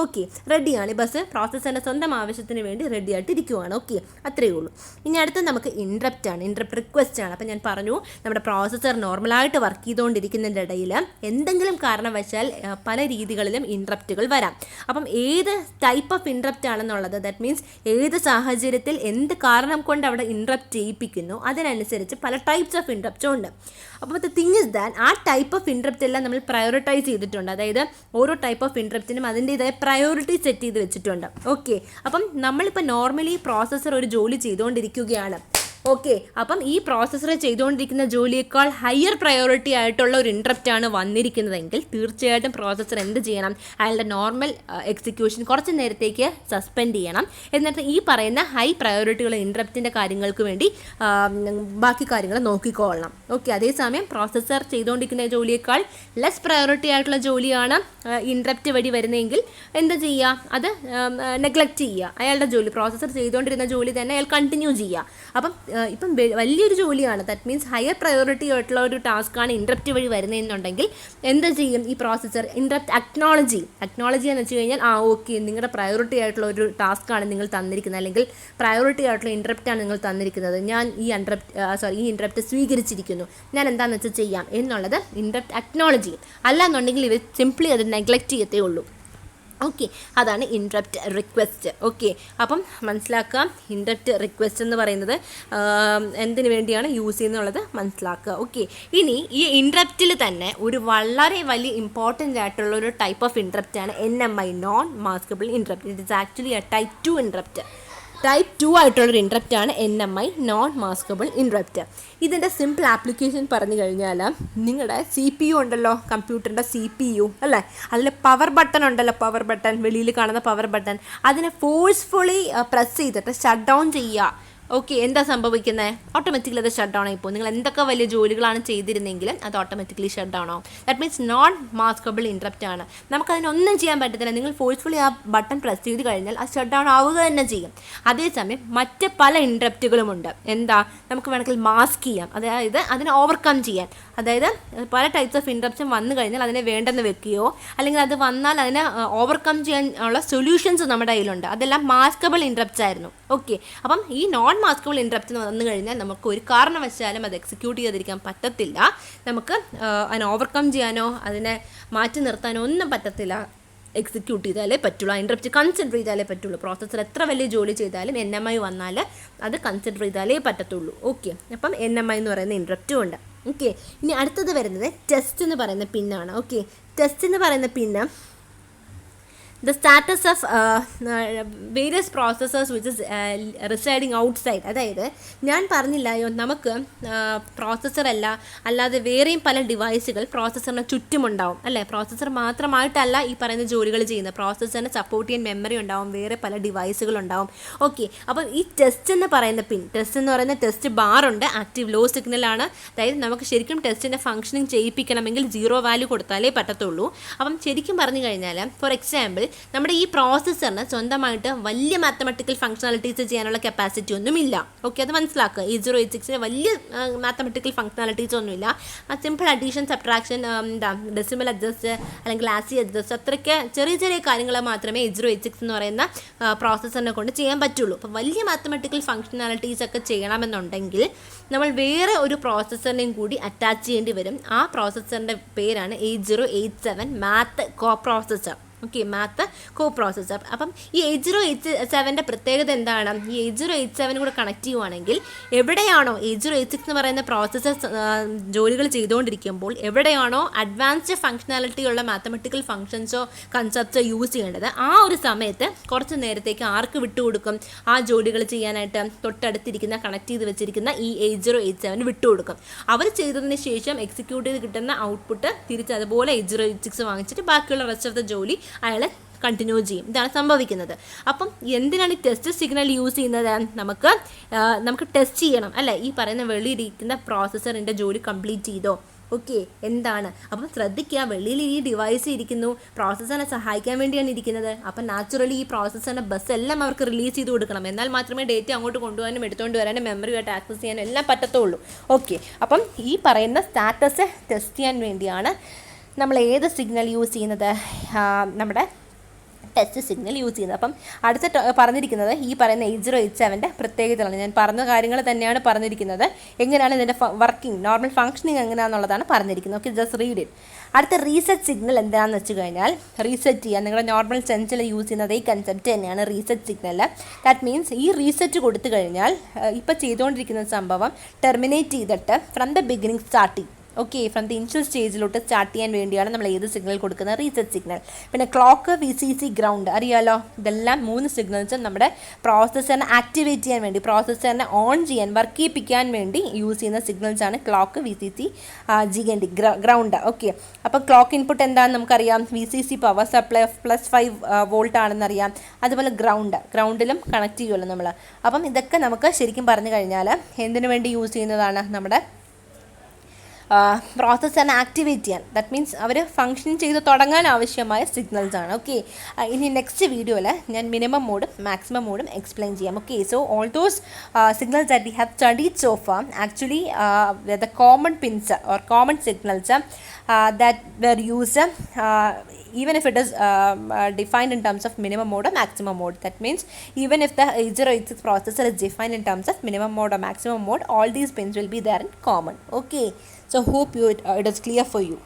ഓക്കെ, റെഡിയാണ്, ഈ ബസ് പ്രോസസ്സറിൻ്റെ സ്വന്തം ആവശ്യത്തിന് വേണ്ടി റെഡി ആയിട്ട് ഇരിക്കുവാണ്. ഓക്കെ, അത്രയേ ഉള്ളൂ. ഇനി അടുത്ത് നമുക്ക് ഇൻട്രപ്റ്റ് ആണ്, ഇൻട്രപ്റ്റ് റിക്വസ്റ്റ് ആണ്. അപ്പം ഞാൻ പറഞ്ഞു നമ്മുടെ പ്രോസസ്സർ നോർമലായിട്ട് വർക്ക് ചെയ്തുകൊണ്ടിരിക്കുന്നതിൻ്റെ ഇടയിൽ എന്തെങ്കിലും കാരണവശാൽ പല രീതികളിലും ഇൻട്രപ്റ്റുകൾ വരാം. അപ്പം ഏത് ടൈപ്പ് ഓഫ് ഇൻട്രപ്റ്റ് ആണെന്നുള്ളത്, ദാറ്റ് മീൻസ് ഏത് സാഹചര്യത്തിൽ എന്ത് കാരണം കൊണ്ട് അവിടെ ഇൻട്രപ്റ്റ് ചെയ്യിപ്പിക്കുന്നു, അതിനനുസരിച്ച് പല ടൈപ്സ് ഓഫ് ഇൻട്രപ്റ്റും ഉണ്ട്. അപ്പോൾ ദ തിങ് ഇസ് ദാറ്റ് ആ ടൈപ്പ് ഓഫ് ഇൻട്രപ്റ്റ് എല്ലാം നമ്മൾ പ്രയോറിറ്റൈസ് ചെയ്തിട്ടുണ്ട്. അതായത് ഓരോ ടൈപ്പ് ഓഫ് ഇൻട്രപ്റ്റിനും അതിൻ്റേതായ പ്രയോറിറ്റി സെറ്റ് ചെയ്ത് വെച്ചിട്ടുണ്ട്. ഓക്കെ, അപ്പം നമ്മളിപ്പോൾ നോർമലി പ്രോസസ്സർ ഒരു ജോലി ചെയ്തുകൊണ്ടിരിക്കുകയാണ്. ഓക്കെ, അപ്പം ഈ പ്രോസസ്സർ ചെയ്തുകൊണ്ടിരിക്കുന്ന ജോലിയേക്കാൾ ഹയർ പ്രയോറിറ്റി ആയിട്ടുള്ള ഒരു ഇൻട്രപ്റ്റ് ആണ് വന്നിരിക്കുന്നതെങ്കിൽ തീർച്ചയായിട്ടും പ്രോസസ്സർ എന്ത് ചെയ്യണം, അയാളുടെ നോർമൽ എക്സിക്യൂഷൻ കുറച്ച് നേരത്തേക്ക് സസ്പെൻഡ് ചെയ്യണം. എന്നിട്ട് ഈ പറയുന്ന ഹൈ പ്രയോറിറ്റിയുള്ള ഇൻട്രപ്റ്റിൻ്റെ കാര്യങ്ങൾക്ക് വേണ്ടി ബാക്കി കാര്യങ്ങൾ നോക്കിക്കൊള്ളണം. ഓക്കെ, അതേസമയം പ്രോസസ്സർ ചെയ്തുകൊണ്ടിരിക്കുന്ന ജോലിയേക്കാൾ ലെസ് പ്രയോറിറ്റി ആയിട്ടുള്ള ജോലിയാണ് ഇൻട്രപ്റ്റ് വഴി വരുന്നതെങ്കിൽ എന്ത് ചെയ്യുക, അത് നെഗ്ലക്റ്റ് ചെയ്യുക. അയാളുടെ ജോലി, പ്രോസസ്സർ ചെയ്തുകൊണ്ടിരുന്ന ജോലി തന്നെ അയാൾ കണ്ടിന്യൂ ചെയ്യുക. അപ്പം ഇപ്പം വലിയൊരു ജോലിയാണ്, ദാറ്റ് മീൻസ് ഹയർ പ്രയോറിറ്റി ആയിട്ടുള്ള ഒരു ടാസ്ക്കാണ് ഇൻട്രപ്റ്റ് വഴി വരുന്നതെന്നുണ്ടെങ്കിൽ എന്ത് ചെയ്യും ഈ പ്രോസസ്സർ, ഇൻട്രപ്റ്റ് അക്നോളജി എന്ന് വെച്ച് കഴിഞ്ഞാൽ ഓക്കെ, നിങ്ങളുടെ പ്രയോറിറ്റി ആയിട്ടുള്ള ഒരു ടാസ്ക്കാണ് നിങ്ങൾ തന്നിരിക്കുന്നത്, അല്ലെങ്കിൽ പ്രയോറിറ്റി ആയിട്ടുള്ള ഇൻട്രപ്റ്റാണ് നിങ്ങൾ തന്നിരിക്കുന്നത്, ഞാൻ ഈ ഇൻട്രപ്റ്റ് സ്വീകരിച്ചിരിക്കുന്നു, ഞാൻ എന്താണെന്ന് വെച്ചാൽ ചെയ്യാം എന്നുള്ളത് ഇൻട്രപ്റ്റ് അക്നോളജി. അല്ലാന്നുണ്ടെങ്കിൽ ഇവർ സിംപ്ലി അത് നെഗ്ലക്റ്റ് ചെയ്യത്തേ ഉള്ളൂ. ഓക്കെ, അതാണ് ഇൻട്രപ്റ്റ് റിക്വസ്റ്റ്. ഓക്കെ, അപ്പം മനസ്സിലാക്കാം ഇൻട്രപ്റ്റ് റിക്വസ്റ്റ് എന്ന് പറയുന്നത് എന്തിനു വേണ്ടിയാണ് യൂസ് ചെയ്യുന്നുള്ളത് മനസ്സിലാക്കുക. ഓക്കെ, ഇനി ഈ ഇൻട്രപ്റ്റിൽ തന്നെ ഒരു വളരെ വലിയ ഇമ്പോർട്ടൻ്റ് ആയിട്ടുള്ള ഒരു ടൈപ്പ് ഓഫ് ഇൻട്രപ്റ്റ് ആണ് NMI, non maskable interrupt. It is actually A type 2 interrupt. Type 2 ആയിട്ടുള്ളൊരു ഇൻട്രപ്റ്റാണ് NMI, നോൺ മാസ്കബിൾ ഇൻട്രപ്റ്റ്. ഇതിൻ്റെ സിമ്പിൾ ആപ്ലിക്കേഷൻ പറഞ്ഞു കഴിഞ്ഞാൽ, നിങ്ങളുടെ CPU ഉണ്ടല്ലോ, കമ്പ്യൂട്ടറിൻ്റെ CPU അല്ലേ, അതിൽ പവർ ബട്ടൺ ഉണ്ടല്ലോ, പവർ ബട്ടൺ, വെളിയിൽ കാണുന്ന പവർ ബട്ടൺ, അതിനെ ഫോഴ്സ്ഫുള്ളി പ്രസ് ചെയ്തിട്ട് ഷട്ട് ഡൗൺ ചെയ്യുക. ഓക്കെ, എന്താ സംഭവിക്കുന്നത്? ഓട്ടോമാറ്റിക്കലി അത് ഷട്ട് ഡൗൺ ആയിപ്പോൾ. നിങ്ങൾ എന്തൊക്കെ വലിയ ജോലികളാണ് ചെയ്തിരുന്നെങ്കിലും അത് ഓട്ടോമാറ്റിക്കലി ഷട്ട് ഡൗൺ ആവും. That means non maskable interrupt ആണ്. നമുക്കതിനൊന്നും ചെയ്യാൻ പറ്റത്തില്ല. നിങ്ങൾ ഫോഴ്സ്ഫുള്ളി ആ ബട്ടൺ പ്രസ് ചെയ്ത് കഴിഞ്ഞാൽ അത് ഷട്ട് ഡൗൺ ആവുക തന്നെ ചെയ്യും. അതേസമയം മറ്റ് പല ഇൻട്രപ്റ്റുകളുമുണ്ട്. എന്താ, നമുക്ക് വേണമെങ്കിൽ മാസ്ക് ചെയ്യാം, അതായത് അതിനെ ഓവർകം ചെയ്യാൻ. അതായത് പല ടൈപ്സ് ഓഫ് ഇൻട്രപ്ഷൻ വന്നു കഴിഞ്ഞാൽ അതിനെ വേണ്ടെന്ന് വെക്കുകയോ അല്ലെങ്കിൽ അത് വന്നാൽ അതിനെ ഓവർകം ചെയ്യാൻ ഉള്ള സൊല്യൂഷൻസ് നമ്മുടെ കയ്യിലുണ്ട്. അതെല്ലാം മാസ്കബിൾ ഇൻട്രപ്റ്റ്സ് ആയിരുന്നു. ഓക്കെ, അപ്പം ഈ നോൺ മാസ്കബിൾ ഇൻട്രപ്റ്റ് വന്നു കഴിഞ്ഞാൽ നമുക്ക് ഒരു കാരണവശാലും അത് എക്സിക്യൂട്ട് ചെയ്തിരിക്കാൻ പറ്റത്തില്ല. നമുക്ക് അതിനെ ഓവർകം ചെയ്യാനോ അതിനെ മാറ്റി നിർത്താനോ ഒന്നും പറ്റത്തില്ല. എക്സിക്യൂട്ട് ചെയ്താലേ പറ്റുള്ളൂ, ആ ഇൻട്രപ്റ്റ് കൺസിഡർ ചെയ്താലേ പറ്റുള്ളൂ. പ്രോസസ്സർ എത്ര വലിയ ജോലി ചെയ്താലും NMI വന്നാൽ അത് കൺസിഡർ ചെയ്താലേ പറ്റത്തുള്ളൂ. ഓക്കെ, അപ്പം NMI എന്ന് പറയുന്ന ഇൻട്രപ്റ്റും ഉണ്ട്. ഓക്കെ, ഇനി അടുത്തത് വരുന്നത് ടെസ്റ്റ് എന്ന് പറയുന്ന പിന്നാണ്. ഓക്കെ, ടെസ്റ്റ് എന്ന് പറയുന്ന പിന്ന് the status of various processors which is residing outside. അതായത് ഞാൻ പറഞ്ഞില്ലായോ, നമുക്ക് പ്രോസസ്സർ അല്ലാതെ വേറെയും പല ഡിവൈസുകൾ പ്രോസസ്സറിന് ചുറ്റുമുണ്ടാവും അല്ലേ. പ്രോസസ്സർ മാത്രമായിട്ടല്ല ഈ പറയുന്ന ജോലികൾ ചെയ്യുന്നത്. പ്രോസസ്സറിന് സപ്പോർട്ട് ചെയ്യാൻ മെമ്മറി ഉണ്ടാവും, വേറെ പല ഡിവൈസുകളുണ്ടാവും. ഓക്കെ, അപ്പം ഈ ടെസ്റ്റ് എന്ന് പറയുന്ന പിൻ, ടെസ്റ്റ് എന്ന് പറയുന്ന ടെസ്റ്റ് ബാറുണ്ട്, ആക്റ്റീവ് ലോ സിഗ്നലാണ്. അതായത് നമുക്ക് ശരിക്കും ടെസ്റ്റിൻ്റെ ഫംഗ്ഷനിങ് ചെയ്യിപ്പിക്കണമെങ്കിൽ 0 വാല്യൂ കൊടുത്താലേ പറ്റത്തുള്ളൂ. അപ്പം ശരിക്കും പറഞ്ഞു കഴിഞ്ഞാൽ, ഫോർ എക്സാമ്പിൾ, നമ്മുടെ ഈ പ്രോസസ്സറിന് സ്വന്തമായിട്ട് വലിയ മാത്തമെറ്റിക്കൽ ഫംഗ്ഷനാലിറ്റീസ് ചെയ്യാനുള്ള കപ്പാസിറ്റി ഒന്നുമില്ല. ഓക്കെ, അത് മനസ്സിലാക്കുക. 8086 വലിയ മാത്തമെറ്റിക്കൽ ഫംഗ്ഷനാലിറ്റീസ് ഒന്നുമില്ല. Simple addition, subtraction, decimal adjust അല്ലെങ്കിൽ ആസി അഡ്ജസ്റ്റ്, അത്രയ്ക്ക് ചെറിയ ചെറിയ കാര്യങ്ങൾ മാത്രമേ 8086 എന്ന് പറയുന്ന പ്രോസസ്സറിനെ കൊണ്ട് ചെയ്യാൻ പറ്റുള്ളൂ. അപ്പോൾ വലിയ മാത്തമെറ്റിക്കൽ ഫംഗ്ഷനാലിറ്റീസ് ഒക്കെ ചെയ്യണമെന്നുണ്ടെങ്കിൽ നമ്മൾ വേറെ ഒരു പ്രോസസ്സറിനെയും കൂടി അറ്റാച്ച് ചെയ്യേണ്ടി വരും. ആ പ്രോസസ്സറിൻ്റെ പേരാണ് 8087 മാത്ത് കോ പ്രോസസ്സർ. ഓക്കെ, മാത്ത് കോ പ്രോസസ്സർ. അപ്പം ഈ 8087 പ്രത്യേകത എന്താണ്? ഈ 8087 കൂടെ കണക്ട് ചെയ്യുവാണെങ്കിൽ എവിടെയാണോ 8086 എന്ന് പറയുന്ന പ്രോസസ്സർ ജോലികൾ ചെയ്തുകൊണ്ടിരിക്കുമ്പോൾ എവിടെയാണോ അഡ്വാൻസ്ഡ് ഫംഗ്ഷനാലിറ്റി ഉള്ള മാത്തമെറ്റിക്കൽ ഫംഗ്ഷൻസോ കൺസെപ്റ്റ്സോ യൂസ് ചെയ്യേണ്ടത്, ആ ഒരു സമയത്ത് കുറച്ച് നേരത്തേക്ക് ആർക്ക് വിട്ടുകൊടുക്കും? ആ ജോലികൾ ചെയ്യാനായിട്ട് തൊട്ടടുത്തിരിക്കുന്ന കണക്ട് ചെയ്ത് വെച്ചിരിക്കുന്ന ഈ 8087 വിട്ടുകൊടുക്കും. അവർ ചെയ്തതിന് ശേഷം എക്സിക്യൂട്ട് ചെയ്ത് കിട്ടുന്ന ഔട്ട്പുട്ട് തിരിച്ച് അതുപോലെ 8086 വാങ്ങിച്ചിട്ട് ബാക്കിയുള്ള റെസ്റ്റ് ഓഫ് ദ ജോലി അയാൾ കണ്ടിന്യൂ ചെയ്യും. ഇതാണ് സംഭവിക്കുന്നത്. അപ്പം എന്തിനാണ് ഈ ടെസ്റ്റ് സിഗ്നൽ യൂസ് ചെയ്യുന്നത്? നമുക്ക് ടെസ്റ്റ് ചെയ്യണം അല്ലേ, ഈ പറയുന്ന വെളിയിലിരിക്കുന്ന പ്രോസസ്സറിൻ്റെ ജോലി കംപ്ലീറ്റ് ചെയ്തോ. ഓക്കെ, എന്താണ്? അപ്പം ശ്രദ്ധിക്കുക, വെളിയിൽ ഈ ഡിവൈസ് ഇരിക്കുന്നു, പ്രോസസ്സറിനെ സഹായിക്കാൻ വേണ്ടിയാണ് ഇരിക്കുന്നത്. അപ്പം നാച്ചുറലി ഈ പ്രോസസ്സറിൻ്റെ ബസ് എല്ലാം അവർക്ക് റിലീസ് ചെയ്ത് കൊടുക്കണം. എന്നാൽ മാത്രമേ ഡേറ്റ അങ്ങോട്ട് കൊണ്ടുപോകാനും എടുത്തുകൊണ്ട് വരാനും മെമ്മറിയായിട്ട് ആക്സസ് ചെയ്യാനും എല്ലാം പറ്റത്തുള്ളൂ. ഓക്കെ, അപ്പം ഈ പറയുന്ന സ്റ്റാറ്റസ് ടെസ്റ്റ് ചെയ്യാൻ വേണ്ടിയാണ് നമ്മൾ ഏത് സിഗ്നൽ യൂസ് ചെയ്യുന്നത്? നമ്മുടെ ടെസ്റ്റ് സിഗ്നൽ യൂസ് ചെയ്യുന്നത്. അപ്പം അടുത്ത പറഞ്ഞിരിക്കുന്നത് ഈ പറയുന്ന 8087 പ്രത്യേകതകളാണ്. ഞാൻ പറഞ്ഞ കാര്യങ്ങൾ തന്നെയാണ് പറഞ്ഞിരിക്കുന്നത്. എങ്ങനെയാണ് ഇതിൻ്റെ വർക്കിംഗ്, നോർമൽ ഫംഗ്ഷനിങ് എങ്ങനെയാണെന്നുള്ളതാണ് പറഞ്ഞിരിക്കുന്നത്. Okay, just read it. അടുത്ത റീസെറ്റ് സിഗ്നൽ എന്താണെന്ന് വെച്ച് കഴിഞ്ഞാൽ, റീസെറ്റ് ചെയ്യുക. നിങ്ങളുടെ നോർമൽ സെൻസിൽ യൂസ് ചെയ്യുന്നത് ഈ കൺസെപ്റ്റ് തന്നെയാണ്, റീസെറ്റ് സിഗ്നൽ. ദാറ്റ് മീൻസ് ഈ റീസെറ്റ് കൊടുത്തു കഴിഞ്ഞാൽ ഇപ്പോൾ ചെയ്തുകൊണ്ടിരിക്കുന്ന സംഭവം ടെർമിനേറ്റ് ചെയ്തിട്ട് ഫ്രം ദ ബിഗിനിങ് സ്റ്റാർട്ട് ചെയ്യും. ഓക്കെ, ഫ്രം ദി ഇനിഷ്യൽ സ്റ്റേജിലോട്ട് സ്റ്റാർട്ട് ചെയ്യാൻ വേണ്ടിയാണ് നമ്മൾ ഏത് സിഗ്നൽ കൊടുക്കുന്നത്? Reset signal. പിന്നെ ക്ലോക്ക്, VCC, ഗ്രൗണ്ട് അറിയാലോ. ഇതെല്ലാം 3 സിഗ്നൽസും നമ്മുടെ പ്രോസസ്സറിനെ ആക്ടിവേറ്റ് ചെയ്യാൻ വേണ്ടി, പ്രോസസ്സറിനെ ഓൺ ചെയ്യാൻ, വർക്ക് ചെയ്യിപ്പിക്കാൻ വേണ്ടി യൂസ് ചെയ്യുന്ന സിഗ്നൽസാണ് clock, VCC, GND, ground. Okay, അപ്പോൾ ക്ലോക്ക് ഇൻപുട്ട് എന്താണെന്ന് നമുക്കറിയാം. VCC പവർ സപ്ലൈ +5 വോൾട്ട് ആണെന്നറിയാം. അതുപോലെ ഗ്രൗണ്ടിലും കണക്ട് ചെയ്യുമല്ലോ നമ്മൾ. അപ്പം ഇതൊക്കെ നമുക്ക് ശരിക്കും പറഞ്ഞു കഴിഞ്ഞാൽ എന്തിനു വേണ്ടി യൂസ് ചെയ്യുന്നതാണ്? നമ്മുടെ പ്രോസസ്സറിനെ ആക്ടിവേറ്റ് ചെയ്യാൻ. ദാറ്റ് മീൻസ് അവർ ഫങ്ഷൻ ചെയ്ത് തുടങ്ങാൻ ആവശ്യമായ സിഗ്നൽസാണ്. ഓക്കെ, ഇനി നെക്സ്റ്റ് വീഡിയോയിൽ ഞാൻ മിനിമം മോഡും മാക്സിമം മോഡും എക്സ്പ്ലെയിൻ ചെയ്യാം. Okay, so all those signals that we have studied so far actually the common pins or common signals that were used even if it is defined in terms of minimum mode or maximum mode. That means even if the 8086 processor is defined in terms of minimum mode or maximum mode, all these pins will be there in common. Okay, so hope it is clear for you.